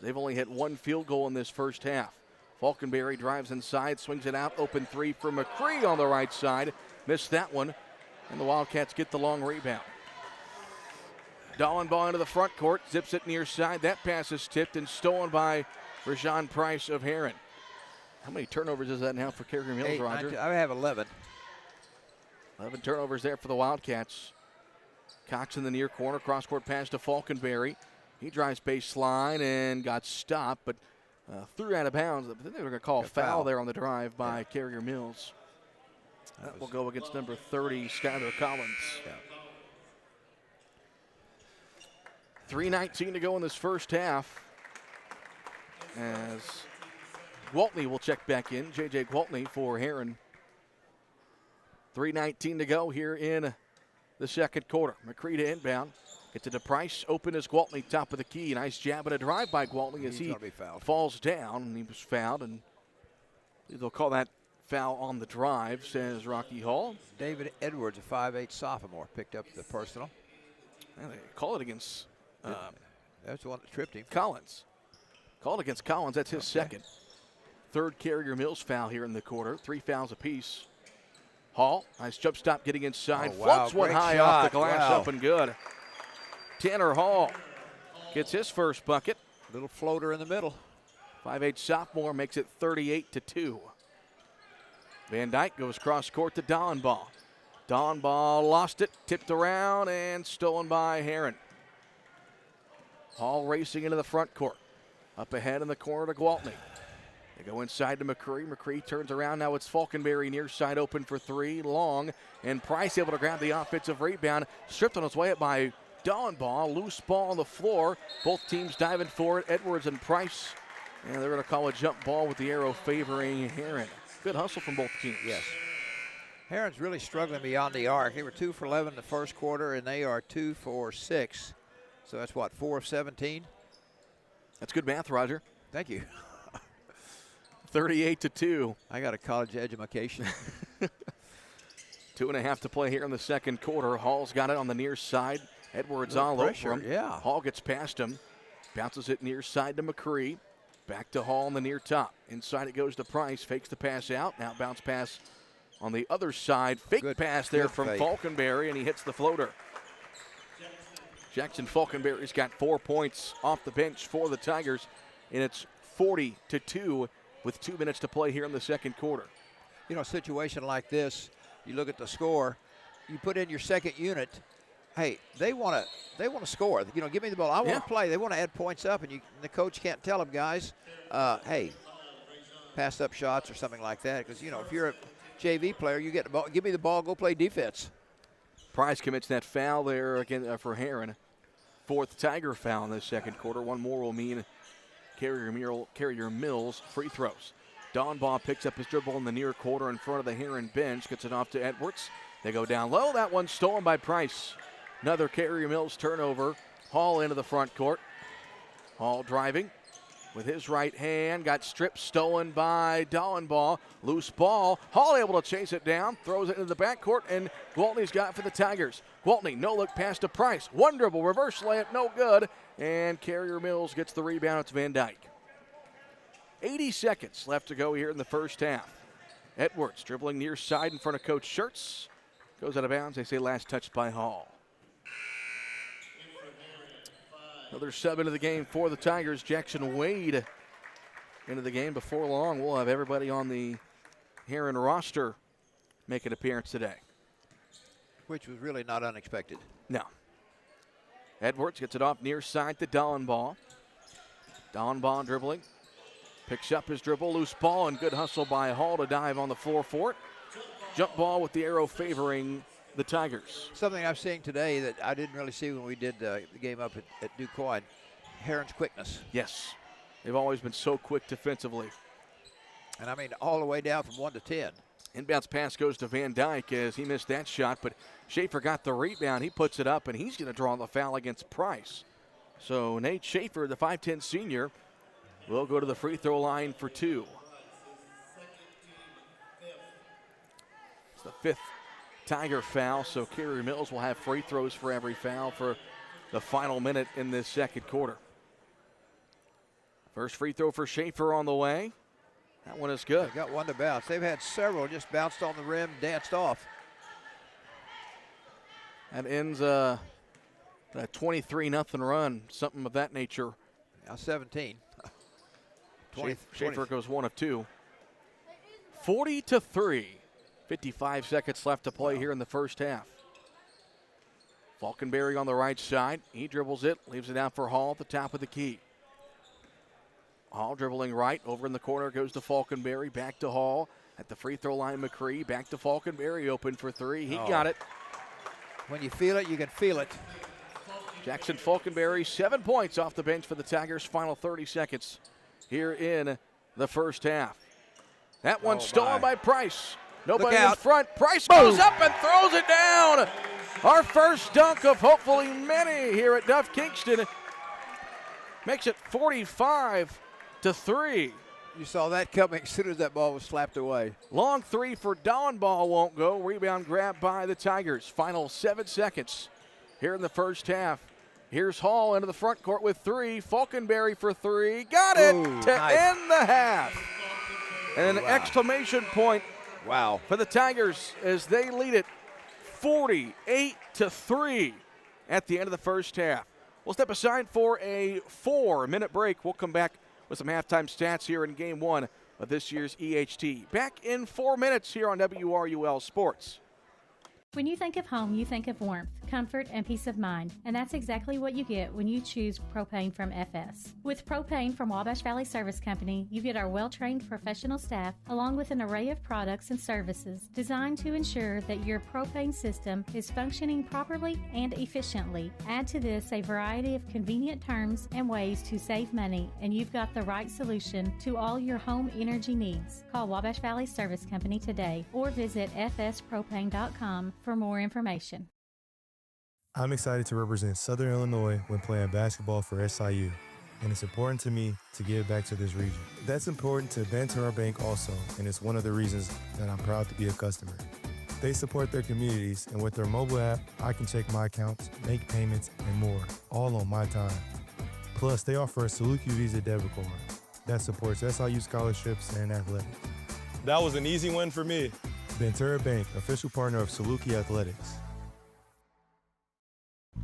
[SPEAKER 2] They've only hit one field goal in this first half. Falconberry drives inside, swings it out, open three for McCree on the right side. Missed that one, and the Wildcats get the long rebound. Dollenbaugh into the front court, zips it near side. That pass is tipped and stolen by Rajon Price of Herrin. How many turnovers is that now for Carrier Mills, Roger?
[SPEAKER 1] I have 11.
[SPEAKER 2] 11 turnovers there for the Wildcats. Cox in the near corner, cross-court pass to Falconberry. He drives baseline and got stopped, but threw out of bounds. I think they were going to call a foul there on the drive by Carrier Mills. That will go against number 30, Skylar Collins.
[SPEAKER 1] Yeah.
[SPEAKER 2] 3:19 to go in this first half, as Gwaltney will check back in. J.J. Gwaltney for Herrin. 3:19 to go here in the second quarter. McCree to inbound. Gets it to Price. Open is Gwaltney, top of the key. Nice jab and a drive by Gwaltney as he falls down. And he was fouled, and they'll call that foul on the drive, says Rocky Hall.
[SPEAKER 1] David Edwards, a 5'8" sophomore, picked up the personal.
[SPEAKER 2] And they call it against
[SPEAKER 1] that's the one that tripped him.
[SPEAKER 2] Collins. Called against Collins. That's his second. Third Carrier Mills foul here in the quarter. 3 fouls apiece. Hall, nice jump stop getting inside. Floats one high off the glass, up and good. Tanner Hall gets his first bucket.
[SPEAKER 1] Little floater in the middle.
[SPEAKER 2] 5'8" sophomore makes it 38-2. Van Dyke goes cross court to Dollenbaugh. Dollenbaugh lost it, tipped around, and stolen by Herrin. Hall racing into the front court. Up ahead in the corner to Gwaltney. They go inside to McCree. McCree turns around. Now it's Falconberry near side open for three. Long. And Price able to grab the offensive rebound. Stripped on his way up by Dollenbaugh. Loose ball on the floor. Both teams diving for it. Edwards and Price. And they're going to call a jump ball with the arrow favoring Herrin. Good hustle from both teams.
[SPEAKER 1] Yes. Herrin's really struggling beyond the arc. They were 2 for 11 in the first quarter, and they are 2 for 6. So that's what, 4 of 17?
[SPEAKER 2] That's good math, Roger.
[SPEAKER 1] Thank you.
[SPEAKER 2] 38-2.
[SPEAKER 1] I got a college education.
[SPEAKER 2] 2.5 to play here in the second quarter. Hall's got it on the near side. Edwards all over him.
[SPEAKER 1] Yeah.
[SPEAKER 2] Hall gets past him. Bounces it near side to McCree. Back to Hall on the near top. Inside it goes to Price. Fakes the pass out. Now bounce pass on the other side. Fake pass there from Falconberry, and he hits the floater. Jackson Falconberry's got 4 points off the bench for the Tigers, and it's 40-2 with 2 minutes to play here in the second quarter.
[SPEAKER 1] You know, a situation like this, you look at the score, you put in your second unit. Hey, they want to score. You know, give me the ball. I want to play. They want to add points up, and the coach can't tell them, guys, hey, pass up shots or something like that. Because, you know, if you're a JV player, you get the ball. Give me the ball. Go play defense.
[SPEAKER 2] Price commits that foul there again for Herrin. 4th Tiger foul in the second quarter. One more will mean Carrier Mills free throws. Dollenbaugh picks up his dribble in the near quarter in front of the Herrin bench. Gets it off to Edwards. They go down low. That one stolen by Price. Another Carrier Mills turnover. Hall into the front court. Hall driving with his right hand. Got stripped, stolen by Dollenbaugh. Loose ball. Hall able to chase it down. Throws it into the backcourt, and Gwaltney's got it for the Tigers. Gwaltney, no look pass to Price. One dribble, reverse layup, no good. And Carrier Mills gets the rebound. It's Van Dyke. 80 seconds left to go here in the first half. Edwards dribbling near side in front of Coach Schertz. Goes out of bounds. They say last touched by Hall. Another sub into the game for the Tigers. Jackson Wade into the game. Before long, we'll have everybody on the Herrin roster make an appearance today.
[SPEAKER 1] Which was really not unexpected.
[SPEAKER 2] No. Edwards gets it off near side to Dollenbaugh. Dollenbaugh dribbling. Picks up his dribble. Loose ball and good hustle by Hall to dive on the floor for it. Jump ball with the arrow favoring the Tigers.
[SPEAKER 1] Something I'm seeing today that I didn't really see when we did the game up at DuQuoin. Herrin's quickness.
[SPEAKER 2] Yes. They've always been so quick defensively.
[SPEAKER 1] And I mean, all the way down from 1 to 10.
[SPEAKER 2] Inbounds pass goes to Van Dyke as he missed that shot, but Schaefer got the rebound. He puts it up, and he's going to draw the foul against Price. So Nate Schaefer, the 5'10 senior, will go to the free throw line for 2. It's the 5th Tiger foul, so Kerry Mills will have free throws for every foul for the final minute in this second quarter. First free throw for Schaefer on the way. That one is good.
[SPEAKER 1] They got one to bounce. They've had several just bounced on the rim, danced off.
[SPEAKER 2] That ends a 23-0 run, something of that nature.
[SPEAKER 1] Now 17.
[SPEAKER 2] Schaefer goes 1 of 2. 40-3. 55 seconds left to play here in the first half. Falkenberry on the right side. He dribbles it, leaves it out for Hall at the top of the key. Hall dribbling right. Over in the corner goes to Falkenberry. Back to Hall. At the free throw line, McCree. Back to Falkenberry. Open for 3. He got it.
[SPEAKER 1] When you feel it, you can feel it.
[SPEAKER 2] Jackson Falkenberry, 7 points off the bench for the Tigers. Final 30 seconds here in the first half. That one stolen by Price. Nobody in front. Price goes up and throws it down. Our first dunk of hopefully many here at Duff Kingston. Makes it 45-3.
[SPEAKER 1] You saw that coming as soon as that ball was slapped away.
[SPEAKER 2] Long 3 for Dawn, ball won't go. Rebound grab by the Tigers. Final 7 seconds here in the first half. Here's Hall into the front court with 3. Falkenberry for 3. Got it to end the half. And an exclamation point for the Tigers as they lead it 48-3 at the end of the first half. We'll step aside for a 4-minute break. We'll come back with some halftime stats here in Game 1 of this year's EHT. Back in 4 minutes here on WRUL Sports.
[SPEAKER 14] When you think of home, you think of warmth, comfort, and peace of mind, and that's exactly what you get when you choose propane from FS. With propane from Wabash Valley Service Company, you get our well-trained professional staff along with an array of products and services designed to ensure that your propane system is functioning properly and efficiently. Add to this a variety of convenient terms and ways to save money, and you've got the right solution to all your home energy needs. Call Wabash Valley Service Company today or visit fspropane.com for more information.
[SPEAKER 15] I'm excited to represent Southern Illinois when playing basketball for SIU, and it's important to me to give back to this region. That's important to Banterra Bank also, and it's one of the reasons that I'm proud to be a customer. They support their communities, and with their mobile app, I can check my accounts, make payments, and more, all on my time. Plus, they offer a Saluki Visa debit card that supports SIU scholarships and athletics. That was an easy win for me. Banterra Bank, official partner of Saluki Athletics.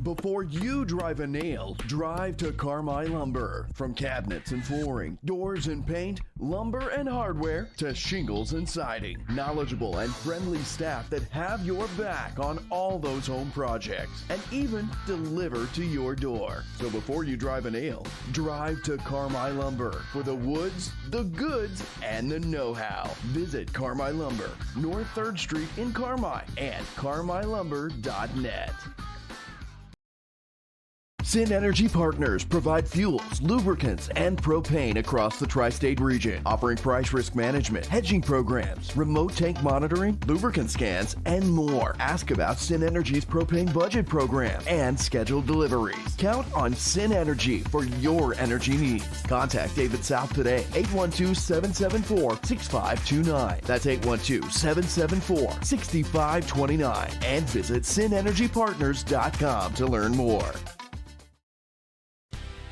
[SPEAKER 6] Before you drive a nail, drive to Carmi Lumber. From cabinets and flooring, doors and paint, lumber and hardware, to shingles and siding. Knowledgeable and friendly staff that have your back on all those home projects and even deliver to your door. So before you drive a nail, drive to Carmi Lumber for the woods, the goods, and the know-how. Visit Carmi Lumber, North 3rd Street in Carmi and carmilumber.net. Sin Energy Partners provide fuels, lubricants, and propane across the tri-state region, offering price risk management, hedging programs, remote tank monitoring, lubricant scans, and more. Ask about Sin Energy's propane budget program and scheduled deliveries. Count on Sin Energy for your energy needs. Contact David South today, 812-774-6529. That's 812-774-6529. And visit sinenergypartners.com to learn more.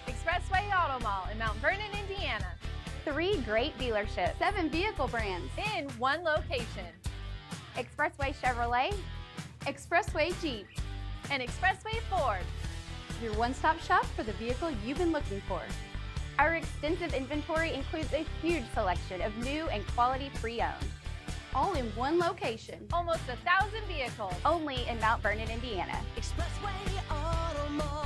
[SPEAKER 16] Expressway Auto Mall in Mount Vernon, Indiana. 3 great dealerships, 7 vehicle brands in one location. Expressway Chevrolet, Expressway Jeep, and Expressway Ford. Your one-stop shop for the vehicle you've been looking for. Our extensive inventory includes a huge selection of new and quality pre-owned. All in one location. Almost 1,000 vehicles. Only in Mount Vernon, Indiana. Expressway Auto Mall.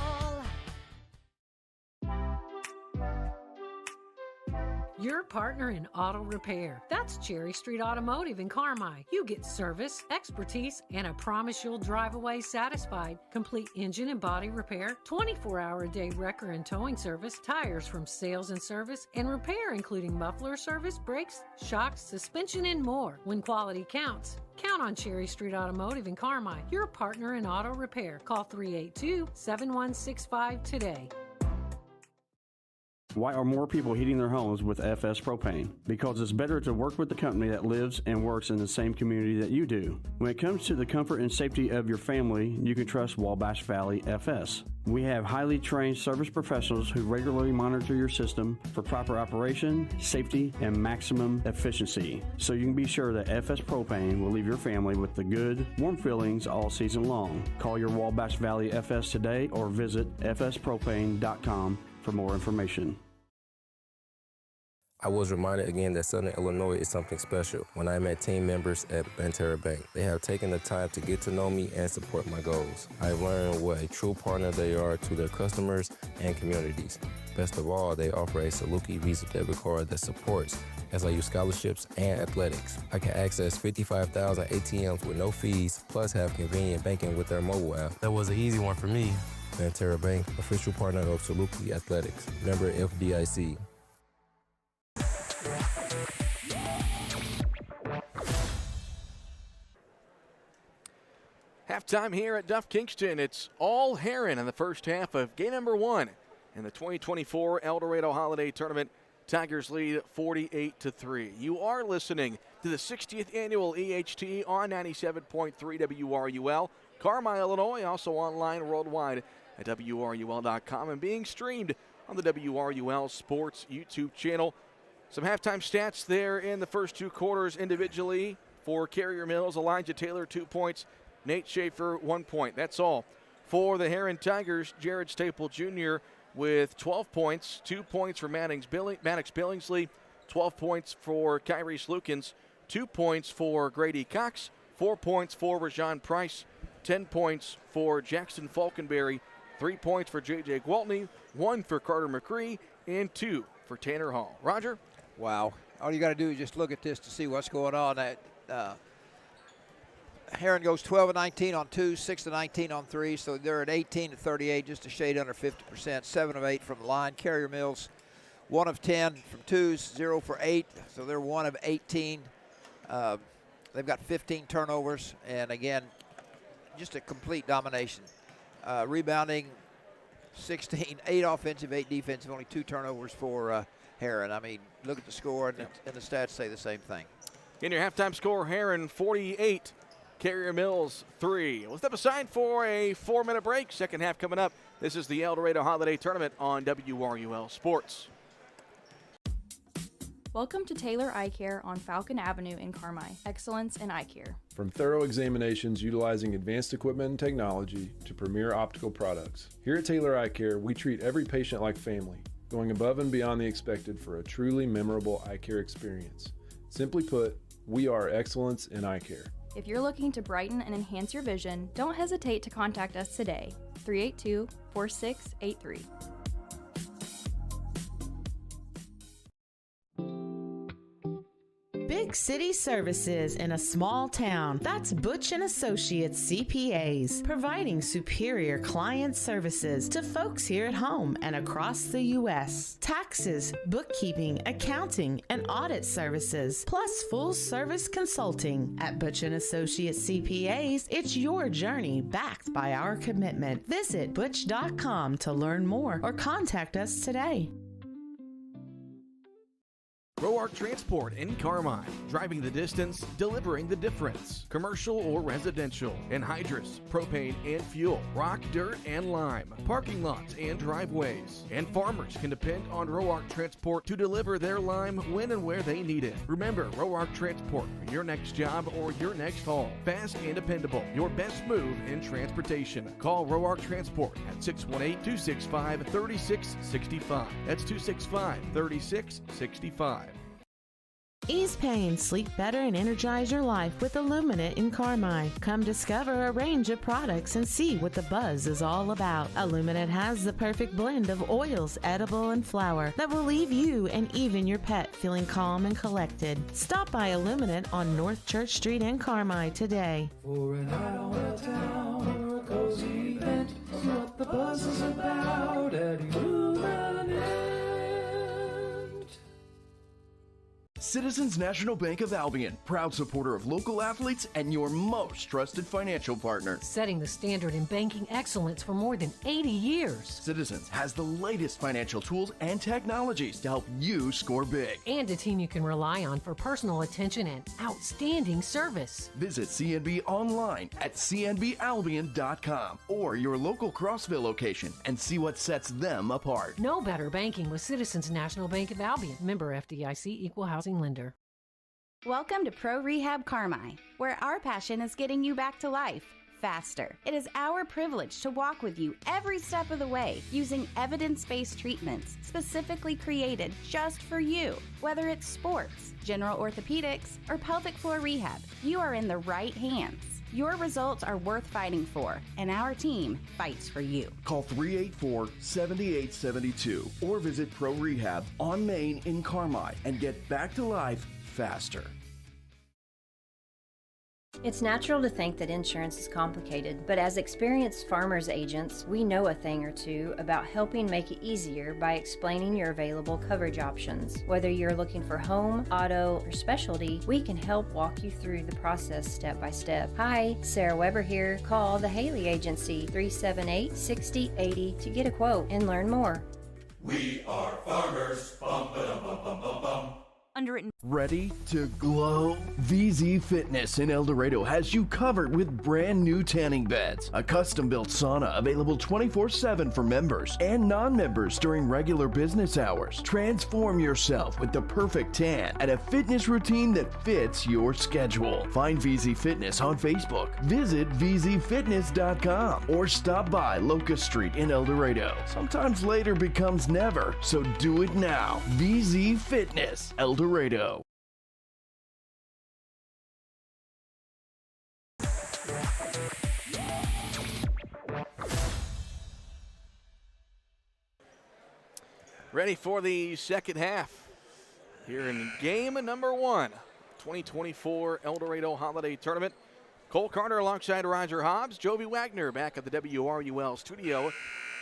[SPEAKER 12] Your partner in auto repair. That's Cherry Street Automotive in Carmi. You get service, expertise, and a promise you'll drive away satisfied. Complete engine and body repair, 24-hour-a-day wrecker and towing service, tires from sales and service, and repair including muffler service, brakes, shocks, suspension, and more. When quality counts, count on Cherry Street Automotive in Carmi. Your partner in auto repair. Call 382-7165 today.
[SPEAKER 17] why are more people heating their homes with FS Propane? Because it's better to work with the company that lives and works in the same community that you do. When it comes to the comfort and safety of your family, you can trust Wabash Valley FS. We have highly trained service professionals who regularly monitor your system for proper operation, safety, and maximum efficiency. So you can be sure that FS Propane will leave your family with the good, warm feelings all season long. Call your Wabash Valley FS today or visit fspropane.com for more information.
[SPEAKER 18] I was reminded again that Southern Illinois is something special when I met team members at Banterra Bank. They have taken the time to get to know me and support my goals. I've learned what a true partner they are to their customers and communities. Best of all, they offer a Saluki Visa debit card that supports SIU scholarships and athletics. I can access 55,000 ATMs with no fees, plus have convenient banking with their mobile app. That was an easy one for me. Banterra Bank, official partner of Saluki Athletics. Member FDIC.
[SPEAKER 2] Halftime here at Duff Kingston. It's all Herrin in the first half of game number 1 in the 2024 El Dorado Holiday Tournament. Tigers lead 48-3. You are listening to the 60th annual EHT on 97.3 WRUL. Carmi, Illinois, also online worldwide at WRUL.com and being streamed on the WRUL Sports YouTube channel. Some halftime stats there in the first 2 quarters individually for Carrier Mills. Elijah Taylor, 2 points. Nate Schaefer, 1 point. That's all. For the Herrin Tigers, Jared Staple Jr. with 12 points. 2 points for Maddox Billingsley. 12 points for Kyrie Slukins. 2 points for Grady Cox. 4 points for Rajon Price. 10 points for Jackson Falkenberry. 3 points for J.J. Gwaltney. 1 for Carter McCree. And 2 for Tanner Hall. Roger?
[SPEAKER 1] Wow. All you got to do is just look at this to see what's going on. Herrin goes 12 of 19 on 2, 6 of 19 on 3, so they're at 18 of 38, just a shade under 50%, 7 of 8 from the line. Carrier Mills, 1 of 10 from 2s, 0 for 8, so they're 1 of 18. They've got 15 turnovers, and again, just a complete domination. Rebounding, 16, 8 offensive, 8 defensive, only 2 turnovers for Herrin. I mean, look at the score, and the stats say the same thing.
[SPEAKER 2] In your halftime score, Herrin 48. Carrier Mills 3. We'll step aside for a 4-minute break. Second half coming up. This is the El Dorado Holiday Tournament on WRUL Sports.
[SPEAKER 19] Welcome to Taylor Eye Care on Falcon Avenue in Carmi. Excellence in eye care.
[SPEAKER 20] From thorough examinations utilizing advanced equipment and technology to premier optical products. Here at Taylor Eye Care, we treat every patient like family, going above and beyond the expected for a truly memorable eye care experience. Simply put, we are excellence in eye care.
[SPEAKER 19] If you're looking to brighten and enhance your vision, don't hesitate to contact us today. 382-4683.
[SPEAKER 13] Big city services in a small town. That's Butch & Associates CPAs, providing superior client services to folks here at home and across the U.S. Taxes, bookkeeping, accounting, and audit services, plus full-service consulting. At Butch & Associates CPAs, it's your journey backed by our commitment. Visit butch.com to learn more or contact us today.
[SPEAKER 2] Roark Transport in Carmi. Driving the distance, delivering the difference. Commercial or residential. Anhydrous, propane and fuel. Rock, dirt, and lime. Parking lots and driveways. And farmers can depend on Roark Transport to deliver their lime when and where they need it. Remember, Roark Transport for your next job or your next haul. Fast and dependable. Your best move in transportation. Call Roark Transport at 618-265-3665. That's 265-3665.
[SPEAKER 13] Ease pain, sleep better, and energize your life with Illuminate in Carmi. Come discover a range of products and see what the buzz is all about. Illuminate has the perfect blend of oils, edible, and flower that will leave you and even your pet feeling calm and collected. Stop by Illuminate on North Church Street in Carmi today.
[SPEAKER 21] For an eye on the town or a cozy event, see what the buzz is about at Illuminate.
[SPEAKER 5] Citizens National Bank of Albion, proud supporter of local athletes and your most trusted financial partner.
[SPEAKER 12] Setting the standard in banking excellence for more than 80 years.
[SPEAKER 5] Citizens has the latest financial tools and technologies to help you score big.
[SPEAKER 12] And a team you can rely on for personal attention and outstanding service.
[SPEAKER 5] Visit CNB online at cnbalbion.com or your local Crossville location and see what sets them apart.
[SPEAKER 12] No better banking with Citizens National Bank of Albion. Member FDIC, Equal Housing Lender.
[SPEAKER 3] Welcome to Pro Rehab Carmi, where our passion is getting you back to life faster. It is our privilege to walk with you every step of the way using evidence-based treatments specifically created just for you. Whether it's sports, general orthopedics, or pelvic floor rehab, you are in the right hands. Your results are worth fighting for, and our team fights for you.
[SPEAKER 5] Call 384-7872 or visit Pro Rehab on Main in Carmi and get back to life faster.
[SPEAKER 22] It's natural to think that insurance is complicated, but as experienced farmers agents, we know a thing or two about helping make it easier by explaining your available coverage options. Whether you're looking for home, auto, or specialty, we can help walk you through the process step by step. Hi, Sarah Weber here. Call the Haley Agency 378-6080 to get a quote and learn more.
[SPEAKER 21] We are farmers. Bum, ba-dum, bum, bum, bum, bum.
[SPEAKER 3] Underwritten.
[SPEAKER 5] Ready to glow? VZ Fitness in El Dorado has you covered with brand new tanning beds, a custom-built sauna available 24/7 for members and non-members during regular business hours. Transform yourself with the perfect tan and a fitness routine that fits your schedule. Find VZ Fitness on Facebook. Visit vzfitness.com or stop by Locust Street in El Dorado. Sometimes later becomes never, so do it now. VZ Fitness, El Dorado.
[SPEAKER 2] Ready for the second half here in game number 1, 2024 El Dorado Holiday Tournament. Cole Carter alongside Roger Hobbs, Jovi Wagner back at the WRUL studio,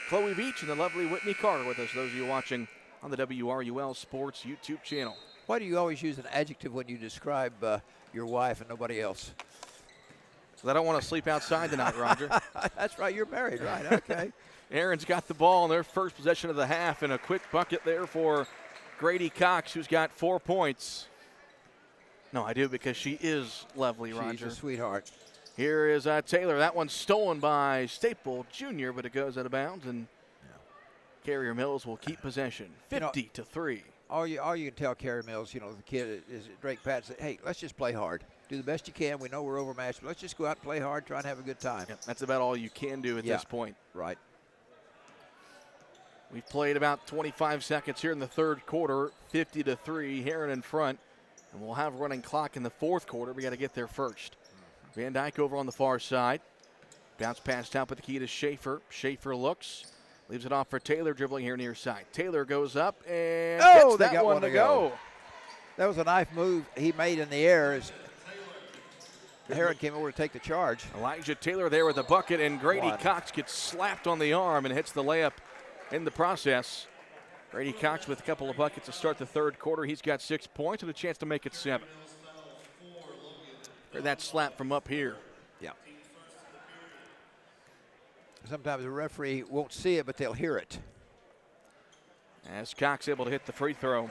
[SPEAKER 2] Chloe Veach and the lovely Whitney Carter with us, those of you watching on the WRUL Sports YouTube channel.
[SPEAKER 1] Why do you always use an adjective when you describe your wife and nobody else?
[SPEAKER 2] Because I don't want to sleep outside tonight, Roger.
[SPEAKER 1] That's right, you're married, right? Okay.
[SPEAKER 2] Herrin's got the ball in their first possession of the half, and a quick bucket there for Grady Cox, who's got 4 points. No, I do, because she is lovely, Roger.
[SPEAKER 1] She's a sweetheart.
[SPEAKER 2] Here is Taylor. That one's stolen by Staple Jr., but it goes out of bounds, and Carrier Mills will keep possession, 50-3.
[SPEAKER 1] All you can tell Carrie Mills, the kid is Drake Patton, say, hey, let's just play hard. Do the best you can. We know we're overmatched, but let's just go out and play hard, try and have a good time.
[SPEAKER 2] Yep, that's about all you can do at this point.
[SPEAKER 1] Right.
[SPEAKER 2] We've played about 25 seconds here in the third quarter, 50-3, Herrin in front, and we'll have a running clock in the fourth quarter. We got to get there first. Van Dyke over on the far side. Bounce pass down with the key to Schaefer. Schaefer looks. Leaves it off for Taylor, dribbling here near side. Taylor goes up and gets that one to go.
[SPEAKER 1] That was a nice move he made in the air as Herrin came over to take the charge.
[SPEAKER 2] Elijah Taylor there with the bucket, and Grady Cox gets slapped on the arm and hits the layup in the process. Grady Cox with a couple of buckets to start the third quarter. He's got 6 points and a chance to make it 7. Heard that slap from up here.
[SPEAKER 1] Yeah. Sometimes the referee won't see it, but they'll hear it.
[SPEAKER 2] As Cox able to hit the free throw.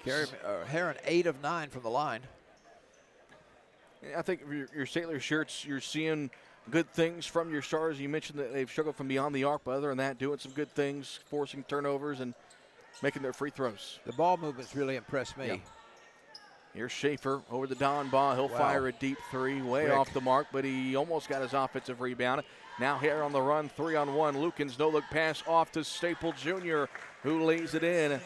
[SPEAKER 1] Herrin 8 of 9 from the line.
[SPEAKER 2] I think your Sailor shirts, you're seeing good things from your stars. You mentioned that they've struggled from beyond the arc, but other than that, doing some good things, forcing turnovers and making their free throws.
[SPEAKER 1] The ball movement's really impressed me.
[SPEAKER 2] Yeah. Here's Schaefer over the Don ball. He'll fire a deep three, way off the mark, but he almost got his offensive rebound. Now here on the run, 3-on-1. Lukens, no-look pass off to Staple Jr., who lays it in.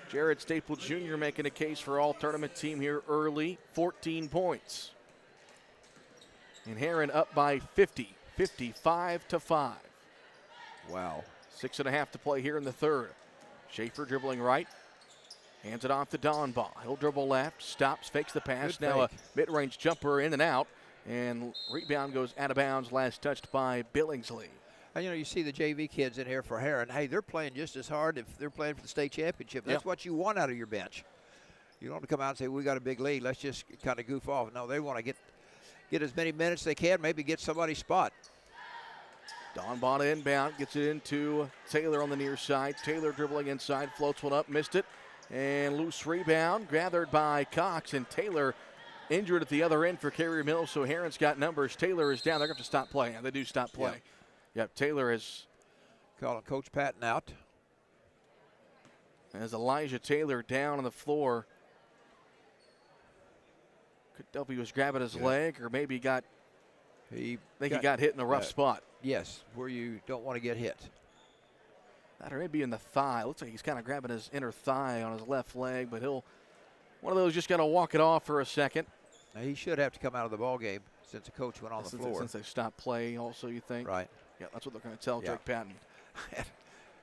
[SPEAKER 2] Jared Staple Jr. making a case for all-tournament team here early, 14 points. And Herrin up by 50, 55-5.
[SPEAKER 1] Wow.
[SPEAKER 2] 6.5 to play here in the third. Schaefer dribbling right. Hands it off to Don Ball. He'll dribble left, stops, fakes the pass. Now a mid-range jumper in and out. And rebound goes out of bounds, last touched by Billingsley.
[SPEAKER 1] And, you see the JV kids in here for Herrin. Hey, they're playing just as hard if they're playing for the state championship. That's what you want out of your bench. You don't want to come out and say, we got a big lead. Let's just kind of goof off. No, they want to get as many minutes they can, maybe get somebody's spot.
[SPEAKER 2] Don Bonta inbound, gets it into Taylor on the near side. Taylor dribbling inside, floats one up, missed it. And loose rebound, gathered by Cox. And Taylor injured at the other end for Carrier Mills, so Herrin's got numbers. Taylor is down. They're going to have to stop playing. They do stop play. Yep, Taylor is
[SPEAKER 1] calling Coach Patton out.
[SPEAKER 2] As Elijah Taylor down on the floor. Could tell if he was grabbing his leg or maybe he got hit in a rough spot.
[SPEAKER 1] Yes, where you don't want to get hit.
[SPEAKER 2] That or maybe in the thigh. Looks like he's kind of grabbing his inner thigh on his left leg, but one of those just got to walk it off for a second.
[SPEAKER 1] Now he should have to come out of the ball game since the coach went on the floor.
[SPEAKER 2] Since they stopped play also, you think?
[SPEAKER 1] Right.
[SPEAKER 2] Yeah, that's what they're going to tell Jake Patton.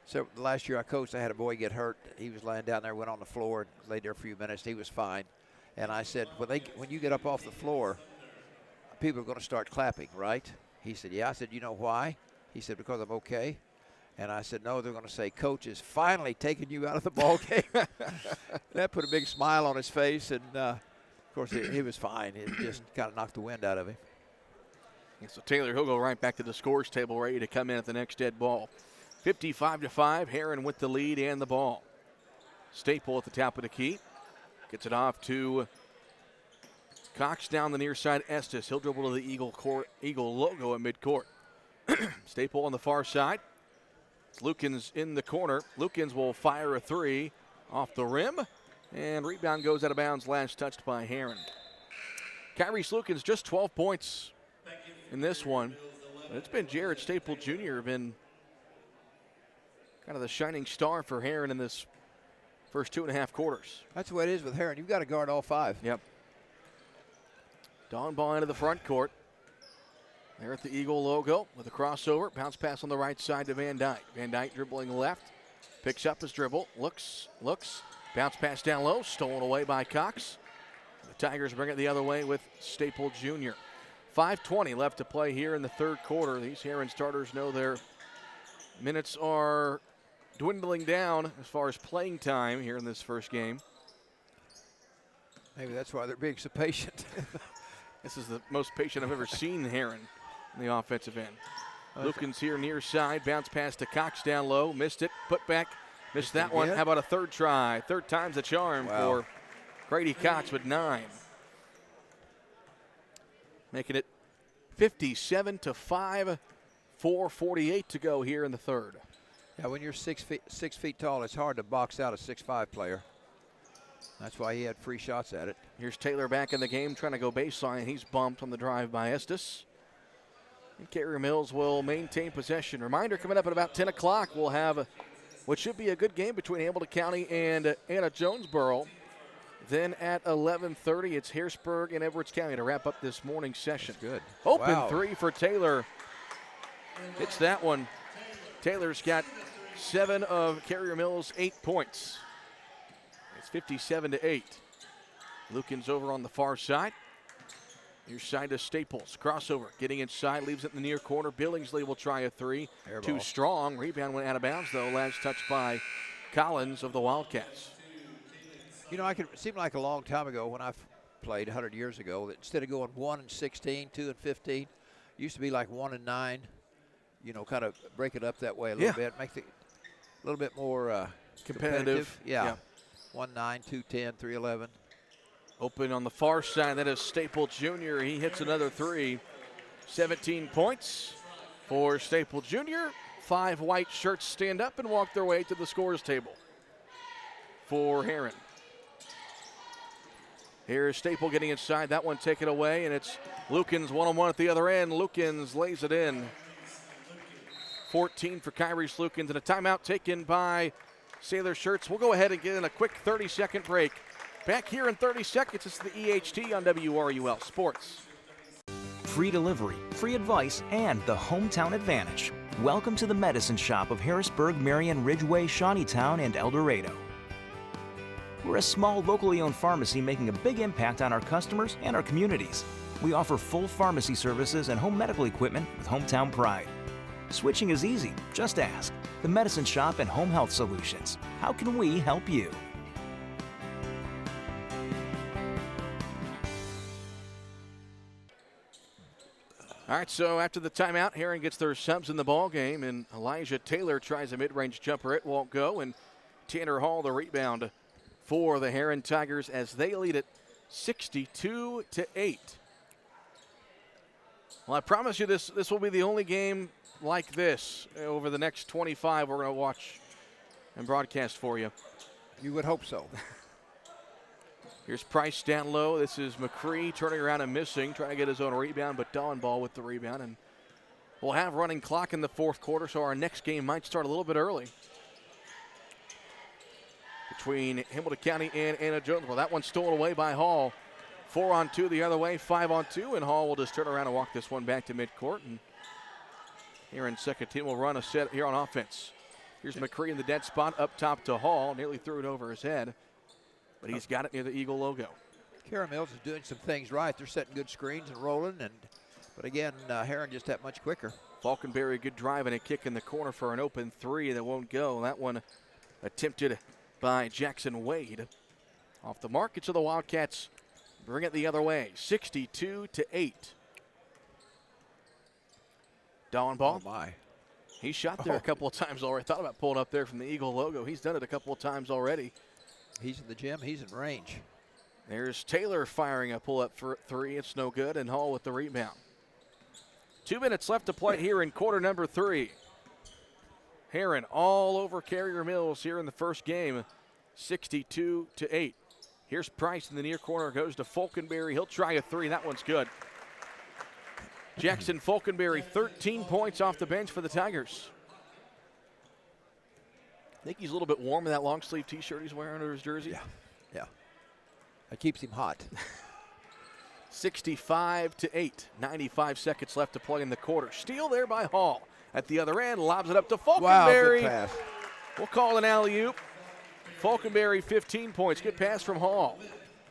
[SPEAKER 1] So the last year I coached, I had a boy get hurt. He was laying down there, went on the floor, laid there a few minutes. He was fine. And I said, when you get up off the floor, people are going to start clapping, right? He said, yeah. I said, you know why? He said, because I'm okay. And I said, no, they're going to say, Coach is finally taking you out of the ball game. That put a big smile on his face. And, of course, he was fine. It just kind of knocked the wind out of him.
[SPEAKER 2] And so Taylor, he'll go right back to the scores table, ready to come in at the next dead ball. 55-5, Herrin with the lead and the ball. Staple at the top of the key. Gets it off to Cox down the near side. Estes, he'll dribble to the Eagle logo at midcourt. Staple on the far side. Lukens in the corner. Lukens will fire a three off the rim. And rebound goes out of bounds, last touched by Herrin. Kyrie Lukens just 12 points in this one. It's been Jared Staple Jr. been kind of the shining star for Herrin in this first 2.5 quarters.
[SPEAKER 1] That's the way it is with Herrin. You've got to guard all five.
[SPEAKER 2] Yep. Dawn ball into the front court. There at the Eagle logo with a crossover. Bounce pass on the right side to Van Dyke. Van Dyke dribbling left. Picks up his dribble. Looks. Bounce pass down low. Stolen away by Cox. The Tigers bring it the other way with Staple Jr. 5:20 left to play here in the third quarter. These Herrin starters know their minutes are dwindling down as far as playing time here in this first game.
[SPEAKER 1] Maybe that's why they're being so patient.
[SPEAKER 2] This is the most patient I've ever seen Herrin in the offensive end. Lukens here near side. Bounce pass to Cox down low. Missed it. Put back. Missed that one. How about a third try? Third time's the charm for Grady Cox with 9. Making it 57-5. 4:48 to go here in the third.
[SPEAKER 1] Yeah, when you're 6 feet tall, it's hard to box out a 6'5" player. That's why he had free shots at it.
[SPEAKER 2] Here's Taylor back in the game, trying to go baseline. He's bumped on the drive by Estes. And Carrier Mills will maintain possession. Reminder, coming up at about 10 o'clock, we'll have what should be a good game between Hamilton County and Anna Jonesboro. Then at 11:30, it's Harrisburg and Edwards County to wrap up this morning's session.
[SPEAKER 1] That's good.
[SPEAKER 2] Open three for Taylor. Hits that one. Taylor's got 7 of Carrier Mills' 8 points. It's 57-8. Lukens over on the far side. Near side to Staples. Crossover. Getting inside. Leaves it in the near corner. Billingsley will try a three. Too strong. Rebound went out of bounds, though. Last touch by Collins of the Wildcats.
[SPEAKER 1] You know, it seemed like a long time ago when I played 100 years ago that instead of going 1-16, 2-15, used to be like 1-9. You know, kind of break it up that way a little bit. Make it a little bit more competitive. Yeah. 1-9, 2-10, 3-11.
[SPEAKER 2] Open on the far side. That is Staple Jr. He hits another three. 17 points for Staple Jr. 5 white shirts stand up and walk their way to the scores table for Herrin. Here's Staple getting inside. That one taken away, and it's Lukens one-on-one at the other end. Lukens lays it in. 14 for Kyrie Lukens, and a timeout taken by Sailor Shirts. We'll go ahead and get in a quick 30-second break. Back here in 30 seconds, it's the EHT on WRUL Sports.
[SPEAKER 4] Free delivery, free advice, and the hometown advantage. Welcome to the Medicine Shop of Harrisburg, Marion, Ridgeway, Shawneetown, and El Dorado. We're a small, locally owned pharmacy making a big impact on our customers and our communities. We offer full pharmacy services and home medical equipment with hometown pride. Switching is easy. Just ask. The Medicine Shop and Home Health Solutions. How can we help you?
[SPEAKER 2] All right, so after the timeout, Herrin gets their subs in the ball game, and Elijah Taylor tries a mid-range jumper. It won't go, and Tanner Hall the rebound for the Herrin Tigers as they lead it 62-8. Well, I promise you this will be the only game like this over the next 25 we're going to watch and broadcast for you.
[SPEAKER 1] You would hope so.
[SPEAKER 2] Here's Price down low. This is McCree turning around and missing, trying to get his own rebound, but Dawnball with the rebound. And we'll have running clock in the fourth quarter, so our next game might start a little bit early. Between Hamilton County and Anna Jones. Well, that one's stolen away by Hall. 4-on-2 the other way, 5-on-2, and Hall will just turn around and walk this one back to midcourt. And Herrin's second team will run a set here on offense. Here's McCree in the dead spot up top to Hall. Nearly threw it over his head, but he's got it near the Eagle logo.
[SPEAKER 1] Kara Mills is doing some things right. They're setting good screens and rolling, but again, Herrin just that much quicker.
[SPEAKER 2] Falconberry, good drive and a kick in the corner for an open three that won't go. That one attempted by Jackson Wade. Off the mark, it's to the Wildcats. Bring it the other way, 62-8. Dawnball.
[SPEAKER 1] Oh my.
[SPEAKER 2] He shot there a couple of times already. Thought about pulling up there from the Eagle logo. He's done it a couple of times already.
[SPEAKER 1] He's in the gym. He's in range.
[SPEAKER 2] There's Taylor firing a pull-up for three. It's no good, and Hall with the rebound. 2 minutes left to play here in quarter number 3. Herrin all over Carrier Mills here in the first game, 62-8. Here's Price in the near corner, goes to Falconberry. He'll try a three. That one's good. Jackson Falconberry, 13 points off the bench for the Tigers. I think he's a little bit warm in that long sleeve T-shirt he's wearing under his jersey.
[SPEAKER 1] Yeah. That keeps him hot.
[SPEAKER 2] 65-8. 95 seconds left to play in the quarter. Steal there by Hall. At the other end, lobs it up to Falconberry.
[SPEAKER 1] Wow, good pass.
[SPEAKER 2] We'll call an alley-oop. Falconberry, 15 points. Good pass from Hall.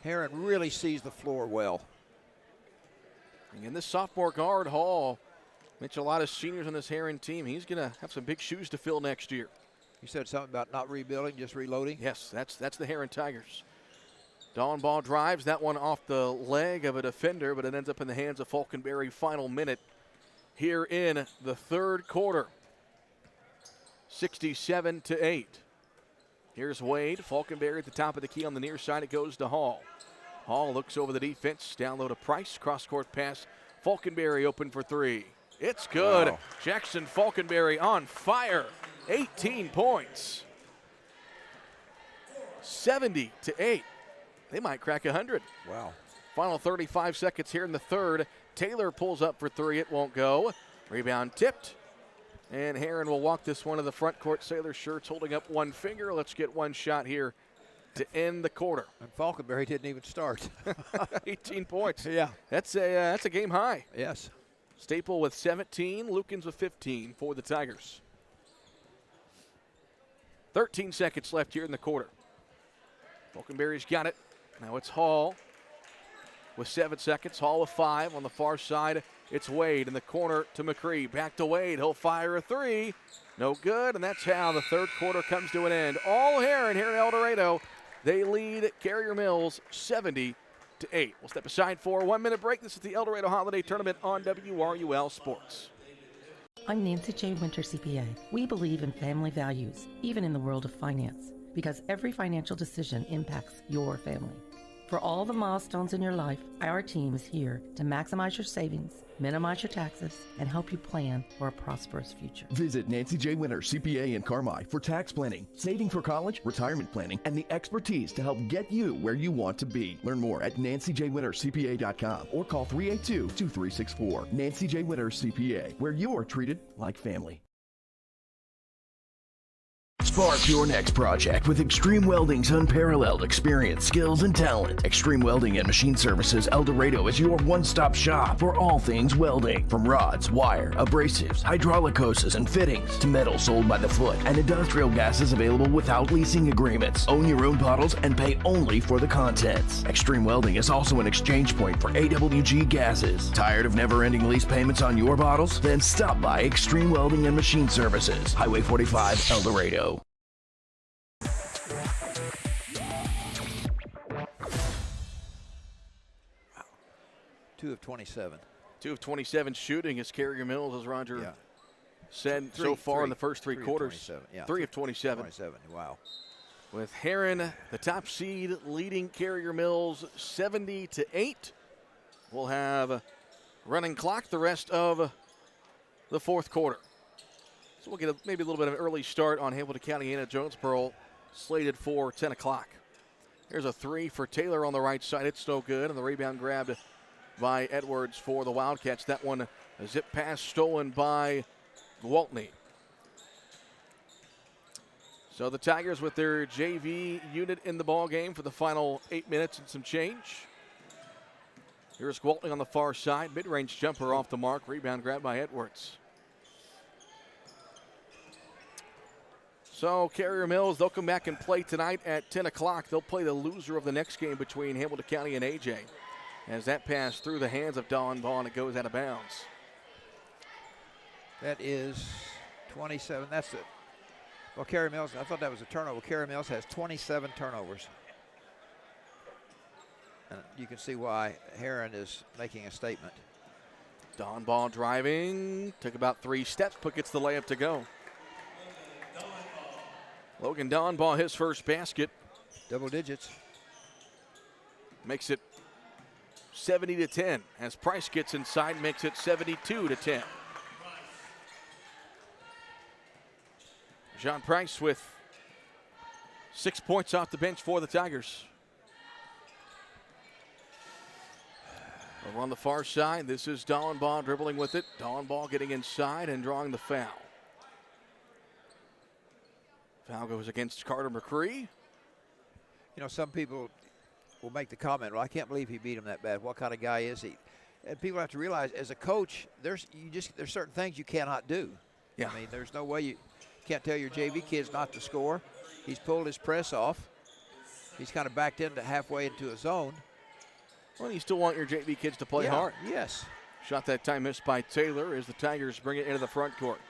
[SPEAKER 1] Herrin really sees the floor well.
[SPEAKER 2] And this sophomore guard, Hall, mentioned a lot of seniors on this Herrin team. He's going to have some big shoes to fill next year.
[SPEAKER 1] You said something about not rebuilding, just reloading?
[SPEAKER 2] Yes, that's the Herrin Tigers. Dawnball drives that one off the leg of a defender, but it ends up in the hands of Falconberry. Final minute here in the third quarter. 67-8. Here's Wade. Falconberry at the top of the key on the near side. It goes to Hall. Hall looks over the defense. Down low to Price. Cross-court pass. Falconberry open for three. It's good. Wow. Jackson Falconberry on fire. 18 points. 70-8. They might crack 100.
[SPEAKER 1] Wow.
[SPEAKER 2] Final 35 seconds here in the third. Taylor pulls up for three. It won't go. Rebound tipped. And Herrin will walk this one to the front court. Sailor shirts holding up one finger. Let's get one shot here to end the quarter.
[SPEAKER 1] And Falconberry didn't even start.
[SPEAKER 2] 18 points.
[SPEAKER 1] Yeah.
[SPEAKER 2] That's a game high.
[SPEAKER 1] Yes.
[SPEAKER 2] Staple with 17. Lukens with 15 for the Tigers. 13 seconds left here in the quarter. Falconberry's got it. Now it's Hall with 7 seconds. Hall with 5 on the far side. It's Wade in the corner to McCree. Back to Wade. He'll fire a three. No good, and that's how the third quarter comes to an end. All Herrin here in El Dorado. They lead Carrier Mills 70-8. We'll step aside for a 1 minute break. This is the El Dorado Holiday Tournament on WRUL Sports.
[SPEAKER 7] I'm Nancy J. Winter, CPA. We believe in family values, even in the world of finance, because every financial decision impacts your family. For all the milestones in your life, our team is here to maximize your savings, minimize your taxes, and help you plan for a prosperous future.
[SPEAKER 5] Visit Nancy J. Winter, CPA in Carmi for tax planning, saving for college, retirement planning, and the expertise to help get you where you want to be. Learn more at nancyjwintercpa.com or call 382-2364. Nancy J. Winter, CPA, where you're treated like family.
[SPEAKER 6] Spark your next project with Extreme Welding's unparalleled experience, skills, and talent. Extreme Welding and Machine Services El Dorado is your one-stop shop for all things welding. From rods, wire, abrasives, hydraulic hoses, and fittings to metal sold by the foot and industrial gases available without leasing agreements. Own your own bottles and pay only for the contents. Extreme Welding is also an exchange point for AWG gases. Tired of never-ending lease payments on your bottles? Then stop by Extreme Welding and Machine Services, Highway 45, El Dorado.
[SPEAKER 1] Two of 27.
[SPEAKER 2] 2 of 27 shooting as Carrier Mills, as Roger said, so far in the first three quarters. 3 of 27.
[SPEAKER 1] Wow.
[SPEAKER 2] With Herrin, the top seed, leading Carrier Mills 70-8. We'll have a running clock the rest of the fourth quarter. So we'll get maybe a little bit of an early start on Hamilton County and Jonesboro, slated for 10 o'clock. Here's a three for Taylor on the right side. It's no good, and the rebound grabbed by Edwards for the Wildcats. That one, a zip pass stolen by Gwaltney. So the Tigers with their JV unit in the ball game for the final 8 minutes and some change. Here's Gwaltney on the far side. Mid-range jumper off the mark. Rebound grabbed by Edwards. So Carrier Mills, they'll come back and play tonight at 10 o'clock. They'll play the loser of the next game between Hamilton County and AJ. As that pass through the hands of Don Vaughn, it goes out of bounds.
[SPEAKER 1] That is 27. That's it. Well, Carrier Mills, I thought that was a turnover. Carrier Mills has 27 turnovers. And you can see why Herrin is making a statement.
[SPEAKER 2] Don Ball driving, took about 3 steps, but gets the layup to go. Logan Don Ball, his first basket.
[SPEAKER 1] Double digits.
[SPEAKER 2] Makes it 70-10 as Price gets inside, makes it 72-10. John Price with 6 points off the bench for the Tigers. Over on the far side, this is Dallenbaugh dribbling with it. Dallenbaugh getting inside and drawing the foul. Foul goes against Carter McCree.
[SPEAKER 1] You know, some people will make the comment, well, I can't believe he beat him that bad. What kind of guy is he? And people have to realize, as a coach, there's certain things you cannot do.
[SPEAKER 2] Yeah.
[SPEAKER 1] I mean, there's no way you can't tell your JV kids not to score. He's pulled his press off. He's kind of backed into halfway into a zone.
[SPEAKER 2] Well, you still want your JV kids to play hard.
[SPEAKER 1] Yes.
[SPEAKER 2] Shot that time missed by Taylor as the Tigers bring it into the front court.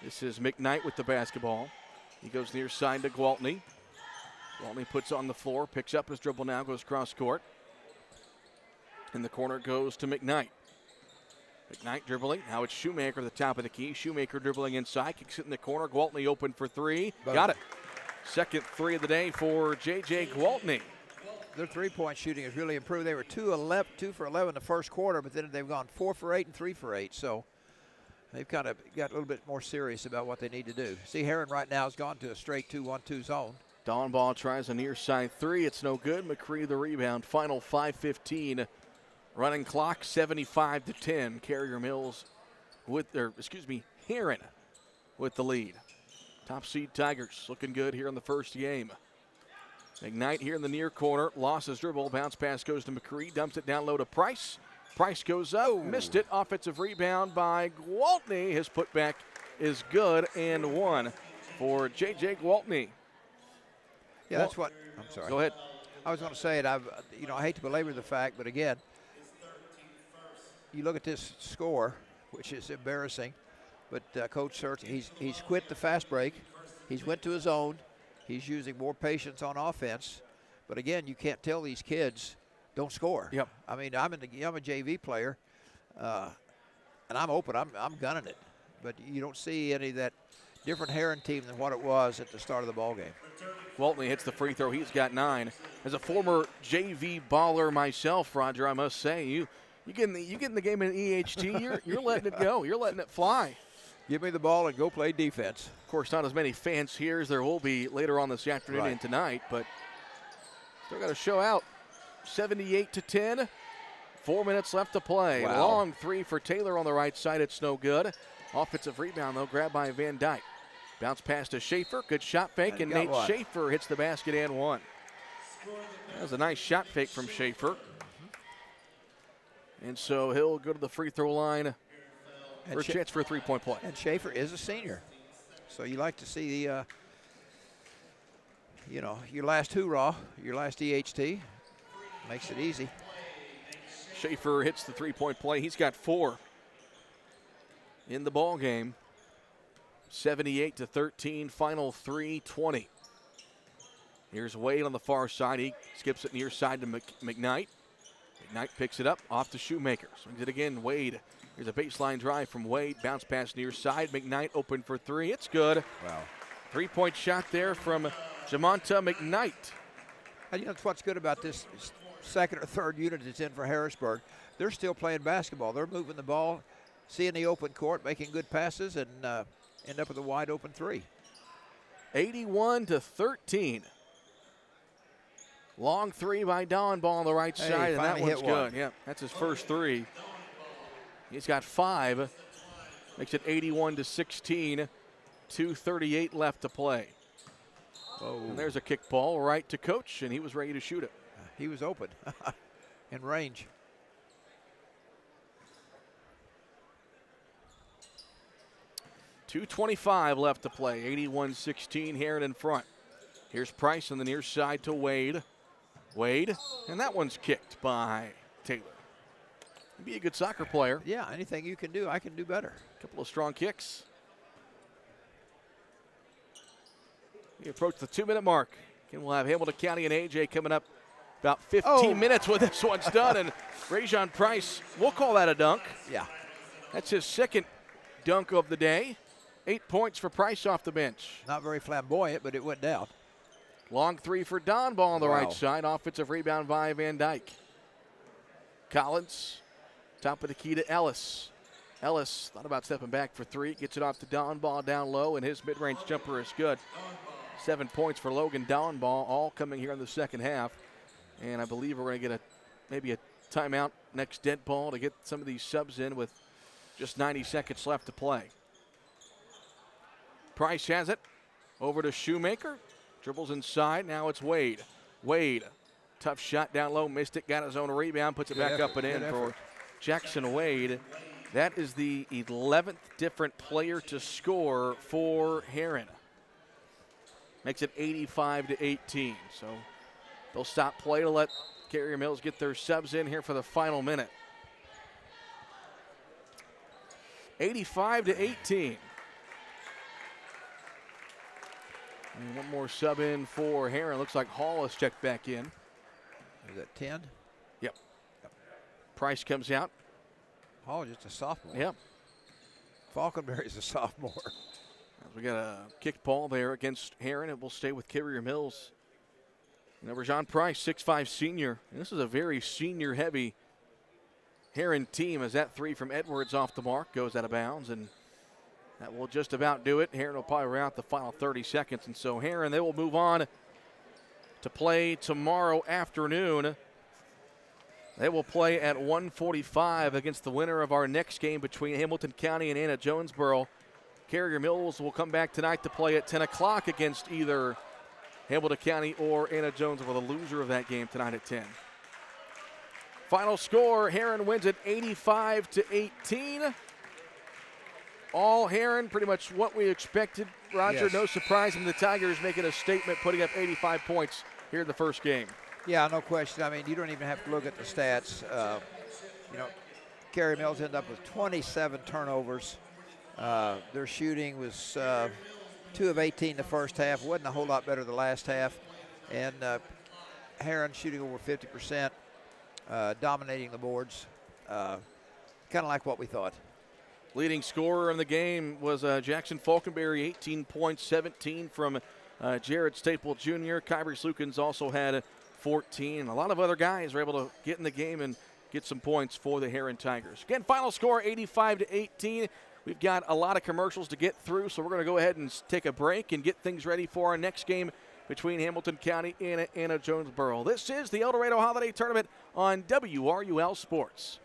[SPEAKER 2] This is McKnight with the basketball. He goes near side to Gwaltney. Gwaltney puts on the floor, picks up his dribble now, goes cross court. In the corner goes to McKnight. McKnight dribbling. Now it's Shoemaker at the top of the key. Shoemaker dribbling inside, kicks it in the corner. Gwaltney open for three. Got it. Second three of the day for J.J. Gwaltney.
[SPEAKER 1] Their three-point shooting has really improved. They were 2 for 11 in the first quarter, but then they've gone 4 for 8 and 3 for 8. So they've kind of got a little bit more serious about what they need to do. See, Herrin right now has gone to a straight 2-1-2 zone.
[SPEAKER 2] Dallenbaugh tries a near side three. It's no good. McCree the rebound. Final 5:15. Running clock 75-10. Carrier Mills Herrin with the lead. Top seed Tigers looking good here in the first game. McKnight here in the near corner. Lost his dribble. Bounce pass goes to McCree. Dumps it down low to Price. Price goes up. Missed it. Offensive rebound by Gwaltney. His putback is good and one for J.J. Gwaltney.
[SPEAKER 1] Yeah, that's what. I'm sorry.
[SPEAKER 2] Go ahead.
[SPEAKER 1] I was going to say it. I hate to belabor the fact, but again, you look at this score, which is embarrassing. But Coach Search, he's quit the fast break. He's went to his own. He's using more patience on offense. But again, you can't tell these kids don't score.
[SPEAKER 2] Yep.
[SPEAKER 1] I mean, I'm a JV player, and I'm open. I'm gunning it. But you don't see any of that different Herrin team than what it was at the start of the ball game.
[SPEAKER 2] Gwaltney hits the free throw. He's got 9. As a former JV baller myself, Roger, I must say, you get in the game in EHT, you're letting it go. You're letting it fly.
[SPEAKER 1] Give me the ball and go play defense.
[SPEAKER 2] Of course, not as many fans here as there will be later on this afternoon and tonight, but still got to show out. 78-10. 4 minutes left to play.
[SPEAKER 1] Wow.
[SPEAKER 2] Long three for Taylor on the right side. It's no good. Offensive rebound, though, grabbed by Van Dyke. Bounce pass to Schaefer. Good shot fake, and Nate Schaefer hits the basket and one. That was a nice shot fake from Schaefer. And so he'll go to the free throw line for a chance for a three-point play.
[SPEAKER 1] And Schaefer is a senior. So you like to see the, your last hoorah, your last EHT. Makes it easy.
[SPEAKER 2] Schaefer hits the three-point play. He's got 4 in the ball game. 78-13, final 3:20. Here's Wade on the far side. He skips it near side to McKnight. McKnight picks it up off to Shoemaker. Swings it again. Wade. Here's a baseline drive from Wade. Bounce pass near side. McKnight open for 3. It's good.
[SPEAKER 1] Wow.
[SPEAKER 2] 3-point shot there from Jamonta McKnight.
[SPEAKER 1] And that's what's good about this second or third unit that's in for Harrisburg. They're still playing basketball. They're moving the ball, seeing the open court, making good passes, and end up with a wide open 3.
[SPEAKER 2] 81-13. Long 3 by Donball on the right side, and that one's good. Yeah, that's his first 3. He's got 5. Makes it 81-16. 2:38 left to play.
[SPEAKER 1] Oh.
[SPEAKER 2] And there's a kick ball right to Coach, and he was ready to shoot it.
[SPEAKER 1] He was open in range.
[SPEAKER 2] .225 left to play. 81-16, Herrin in front. Here's Price on the near side to Wade. Wade, and that one's kicked by Taylor. Be a good soccer player.
[SPEAKER 1] Yeah, anything you can do, I can do better.
[SPEAKER 2] Couple of strong kicks. We approach the 2-minute mark. Again, we'll have Hamilton County and AJ coming up about 15 minutes when this one's done. And Rajon Price, we'll call that a dunk.
[SPEAKER 1] Yeah.
[SPEAKER 2] That's his second dunk of the day. 8 points for Price off the bench.
[SPEAKER 1] Not very flamboyant, but it went down.
[SPEAKER 2] Long 3 for Donball on the right side. Offensive rebound by Van Dyke. Collins, top of the key to Ellis. Ellis thought about stepping back for 3. Gets it off to Donball down low, and his mid-range jumper is good. 7 points for Logan Donball, all coming here in the second half. And I believe we're going to get maybe a timeout next dead ball to get some of these subs in with just 90 seconds left to play. Price has it. Over to Shoemaker. Dribbles inside. Now it's Wade. Wade. Tough shot down low. Missed it. Got his own rebound. Puts it back up and in for Jackson Wade. That is the 11th different player to score for Herrin. Makes it 85-18. So they'll stop play to let Carrier Mills get their subs in here for the final minute. 85-18. And one more sub in for Herrin. Looks like Hall has checked back in.
[SPEAKER 1] Is that 10?
[SPEAKER 2] Yep. Price comes out.
[SPEAKER 1] Hall just a sophomore.
[SPEAKER 2] Yep.
[SPEAKER 1] Falconberry's a sophomore.
[SPEAKER 2] We got a kick ball there against Herrin. It will stay with Carrier Mills. Rajon Price, 6'5" senior. And this is a very senior-heavy Herrin team as that 3 from Edwards off the mark goes out of bounds. And that will just about do it. Herrin will probably round out the final 30 seconds. And so Herrin, they will move on to play tomorrow afternoon. They will play at 1:45 against the winner of our next game between Hamilton County and Anna Jonesboro. Carrier Mills will come back tonight to play at 10 o'clock against either Hamilton County or Anna Jonesboro, the loser of that game tonight at 10. Final score, Herrin wins at 85-18. All Herrin, pretty much what we expected. Roger,
[SPEAKER 1] Yes.
[SPEAKER 2] No surprise in the Tigers making a statement, putting up 85 points here in the first game.
[SPEAKER 1] Yeah, no question. I mean, you don't even have to look at the stats. Carrier Mills ended up with 27 turnovers. Their shooting was 2 of 18 the first half. Wasn't a whole lot better the last half. And Herrin shooting over 50%, dominating the boards. Kind of like what we thought.
[SPEAKER 2] Leading scorer in the game was Jackson Falconberry, 18 points, 17 from Jared Staple Jr. Kyrie Slukins also had 14. A lot of other guys were able to get in the game and get some points for the Herrin Tigers. Again, final score 85-18. We've got a lot of commercials to get through, so we're going to go ahead and take a break and get things ready for our next game between Hamilton County and Anna Jonesboro. This is the El Dorado Holiday Tournament on WRUL Sports.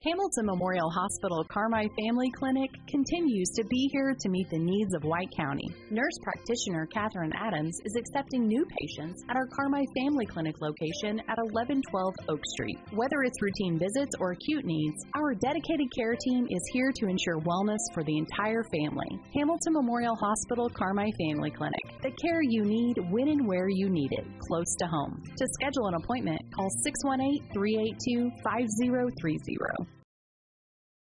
[SPEAKER 8] Hamilton Memorial Hospital Carmi Family Clinic continues to be here to meet the needs of White County. Nurse practitioner Katherine Adams is accepting new patients at our Carmi Family Clinic location at 1112 Oak Street. Whether it's routine visits or acute needs, our dedicated care team is here to ensure wellness for the entire family. Hamilton Memorial Hospital Carmi Family Clinic. The care you need when and where you need it, close to home. To schedule an appointment, call 618-382-5030.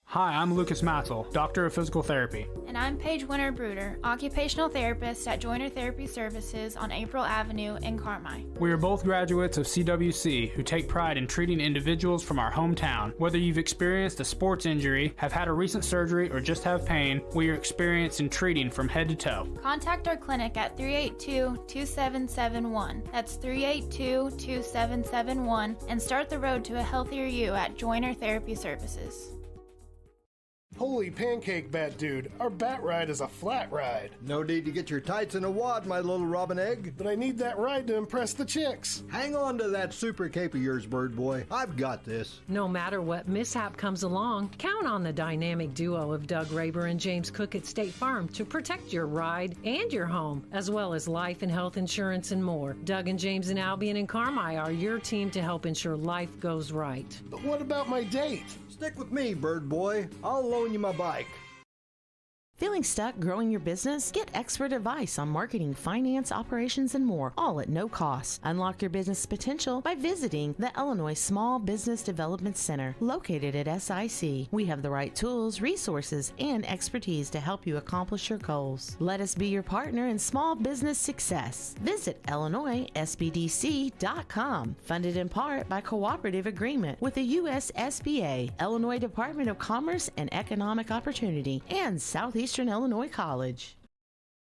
[SPEAKER 9] Hi, I'm Lucas Matzel, Doctor of Physical Therapy.
[SPEAKER 23] And I'm Paige Winter-Bruder, Occupational Therapist at Joiner Therapy Services on April Avenue in Carmi.
[SPEAKER 9] We are both graduates of CWC who take pride in treating individuals from our hometown. Whether you've experienced a sports injury, have had a recent surgery, or just have pain, we are experienced in treating from head to toe.
[SPEAKER 23] Contact our clinic at 382-2771. That's 382-2771 and start the road to a healthier you at Joiner Therapy Services.
[SPEAKER 10] Holy pancake, bat dude. Our bat ride is a flat ride.
[SPEAKER 11] No need to get your tights in a wad, my little robin egg.
[SPEAKER 10] But I need that ride to impress the chicks.
[SPEAKER 11] Hang on to that super cape of yours, bird boy. I've got this.
[SPEAKER 12] No matter what mishap comes along, count on the dynamic duo of Doug Raber and James Cook at State Farm to protect your ride and your home, as well as life and health insurance and more. Doug and James and Albion and Carmi are your team to help ensure life goes right.
[SPEAKER 10] But what about my date?
[SPEAKER 11] Stick with me, bird boy. I'll loan you my bike.
[SPEAKER 13] Feeling stuck growing your business? Get expert advice on marketing, finance, operations, and more, all at no cost. Unlock your business potential by visiting the Illinois Small Business Development Center, located at SIC. We have the right tools, resources, and expertise to help you accomplish your goals. Let us be your partner in small business success. Visit IllinoisSBDC.com, funded in part by cooperative agreement with the U.S. SBA, Illinois Department of Commerce and Economic Opportunity, and Southeastern Illinois College.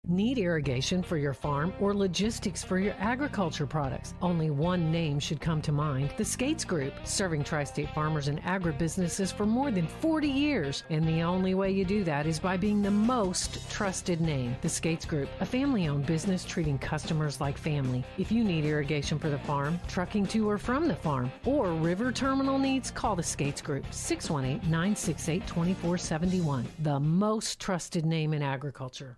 [SPEAKER 12] Need irrigation for your farm or logistics for your agriculture products? Only one name should come to mind: the Skates Group, serving tri-state farmers and agribusinesses for more than 40 years. And the only way you do that is by being the most trusted name. The Skates Group, a family-owned business treating customers like family. If you need irrigation for the farm, trucking to or from the farm, or river terminal needs, call the Skates Group, 618-968-2471. The most trusted name in agriculture.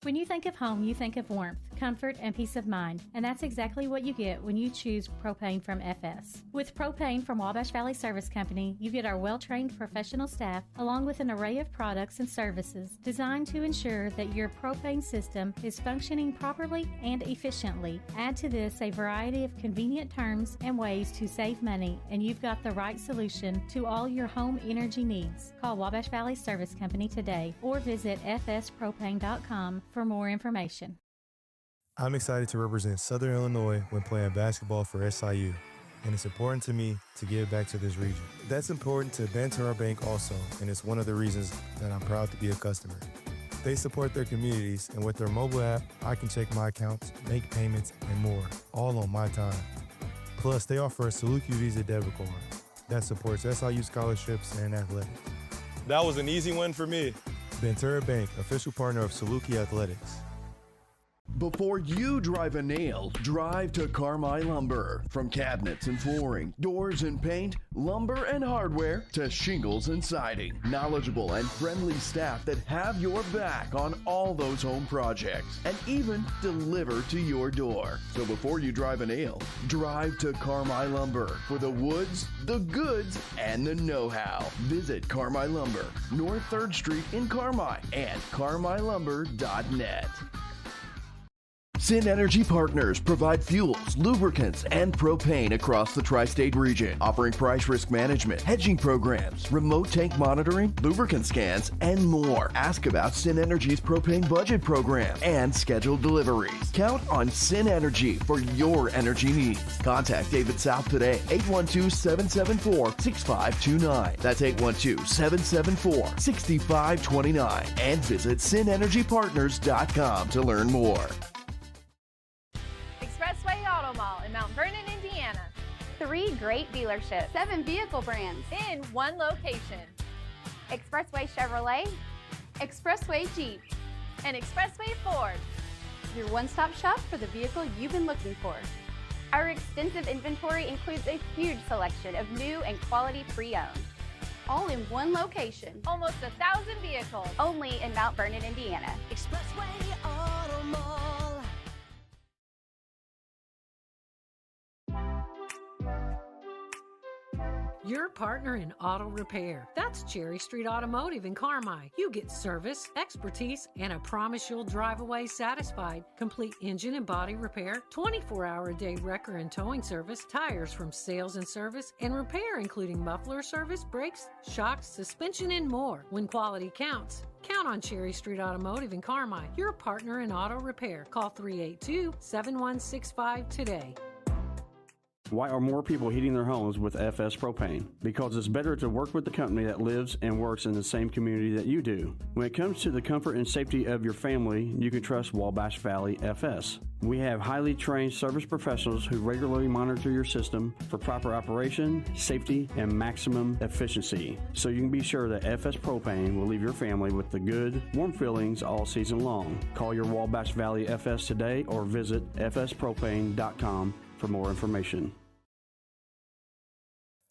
[SPEAKER 14] When you think of home, you think of warmth, comfort, and peace of mind, and that's exactly what you get when you choose propane from FS. With propane from Wabash Valley Service Company, you get our well-trained professional staff along with an array of products and services designed to ensure that your propane system is functioning properly and efficiently. Add to this a variety of convenient terms and ways to save money, and you've got the right solution to all your home energy needs. Call Wabash Valley Service Company today or visit fspropane.com for more information.
[SPEAKER 15] I'm excited to represent Southern Illinois when playing basketball for SIU, and it's important to me to give back to this region. That's important to Banterra Bank also, and it's one of the reasons that I'm proud to be a customer. They support their communities, and with their mobile app, I can check my accounts, make payments, and more, all on my time. Plus, they offer a Saluki Visa debit card that supports SIU scholarships and athletics.
[SPEAKER 24] That was an easy one for me.
[SPEAKER 15] Banterra Bank, official partner of Saluki Athletics.
[SPEAKER 5] Before you drive a nail, drive to Carmi Lumber. From cabinets and flooring, doors and paint, lumber and hardware, to shingles and siding. Knowledgeable and friendly staff that have your back on all those home projects and even deliver to your door. So before you drive a nail, drive to Carmi Lumber for the woods, the goods, and the know-how. Visit Carmi Lumber, North 3rd Street in Carmi and carmilumber.net. SynEnergy Partners provide fuels, lubricants, and propane across the tri-state region, offering price risk management, hedging programs, remote tank monitoring, lubricant scans, and more. Ask about SynEnergy's propane budget program and scheduled deliveries. Count on SynEnergy for your energy needs. Contact David South today, 812-774-6529. That's 812-774-6529. And visit SynEnergyPartners.com to learn more.
[SPEAKER 16] Expressway Auto Mall in Mount Vernon, Indiana. 3 great dealerships, 7 vehicle brands in one location. Expressway Chevrolet, Expressway Jeep, and Expressway Ford. Your one-stop shop for the vehicle you've been looking for. Our extensive inventory includes a huge selection of new and quality pre-owned. all in one location.
[SPEAKER 17] Almost 1,000 vehicles.
[SPEAKER 16] Only in Mount Vernon, Indiana.
[SPEAKER 21] Expressway Auto Mall.
[SPEAKER 12] Your partner in auto repair. That's Cherry Street Automotive in Carmi. You get service, expertise, and a promise you'll drive away satisfied. Complete engine and body repair, 24-hour-a-day wrecker and towing service, tires from sales and service, and repair including muffler service, brakes, shocks, suspension, and more. When quality counts, count on Cherry Street Automotive in Carmi. Your partner in auto repair. Call 382-7165 today.
[SPEAKER 18] Why are more people heating their homes with FS Propane? Because it's better to work with the company that lives and works in the same community that you do. When it comes to the comfort and safety of your family, you can trust Wabash Valley FS. We have highly trained service professionals who regularly monitor your system for proper operation, safety, and maximum efficiency. So you can be sure that FS Propane will leave your family with the good, warm feelings all season long. Call your Wabash Valley FS today or visit fspropane.com for more information.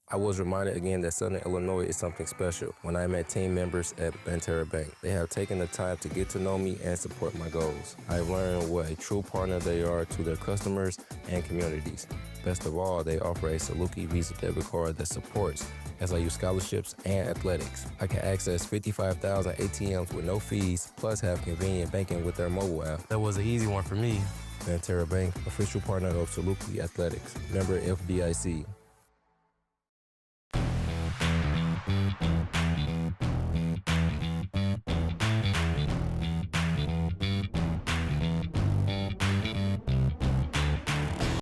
[SPEAKER 19] I was reminded again that Southern Illinois is something special when I met team members at Banterra Bank. They have taken the time to get to know me and support my goals. I've learned what a true partner they are to their customers and communities. Best of all, they offer a Saluki Visa debit card that supports SIU scholarships and athletics. I can access 55,000 ATMs with no fees, plus have convenient banking with their mobile app. That was an easy one for me. Banterra Bank, official partner of Saluki Athletics. Member FDIC.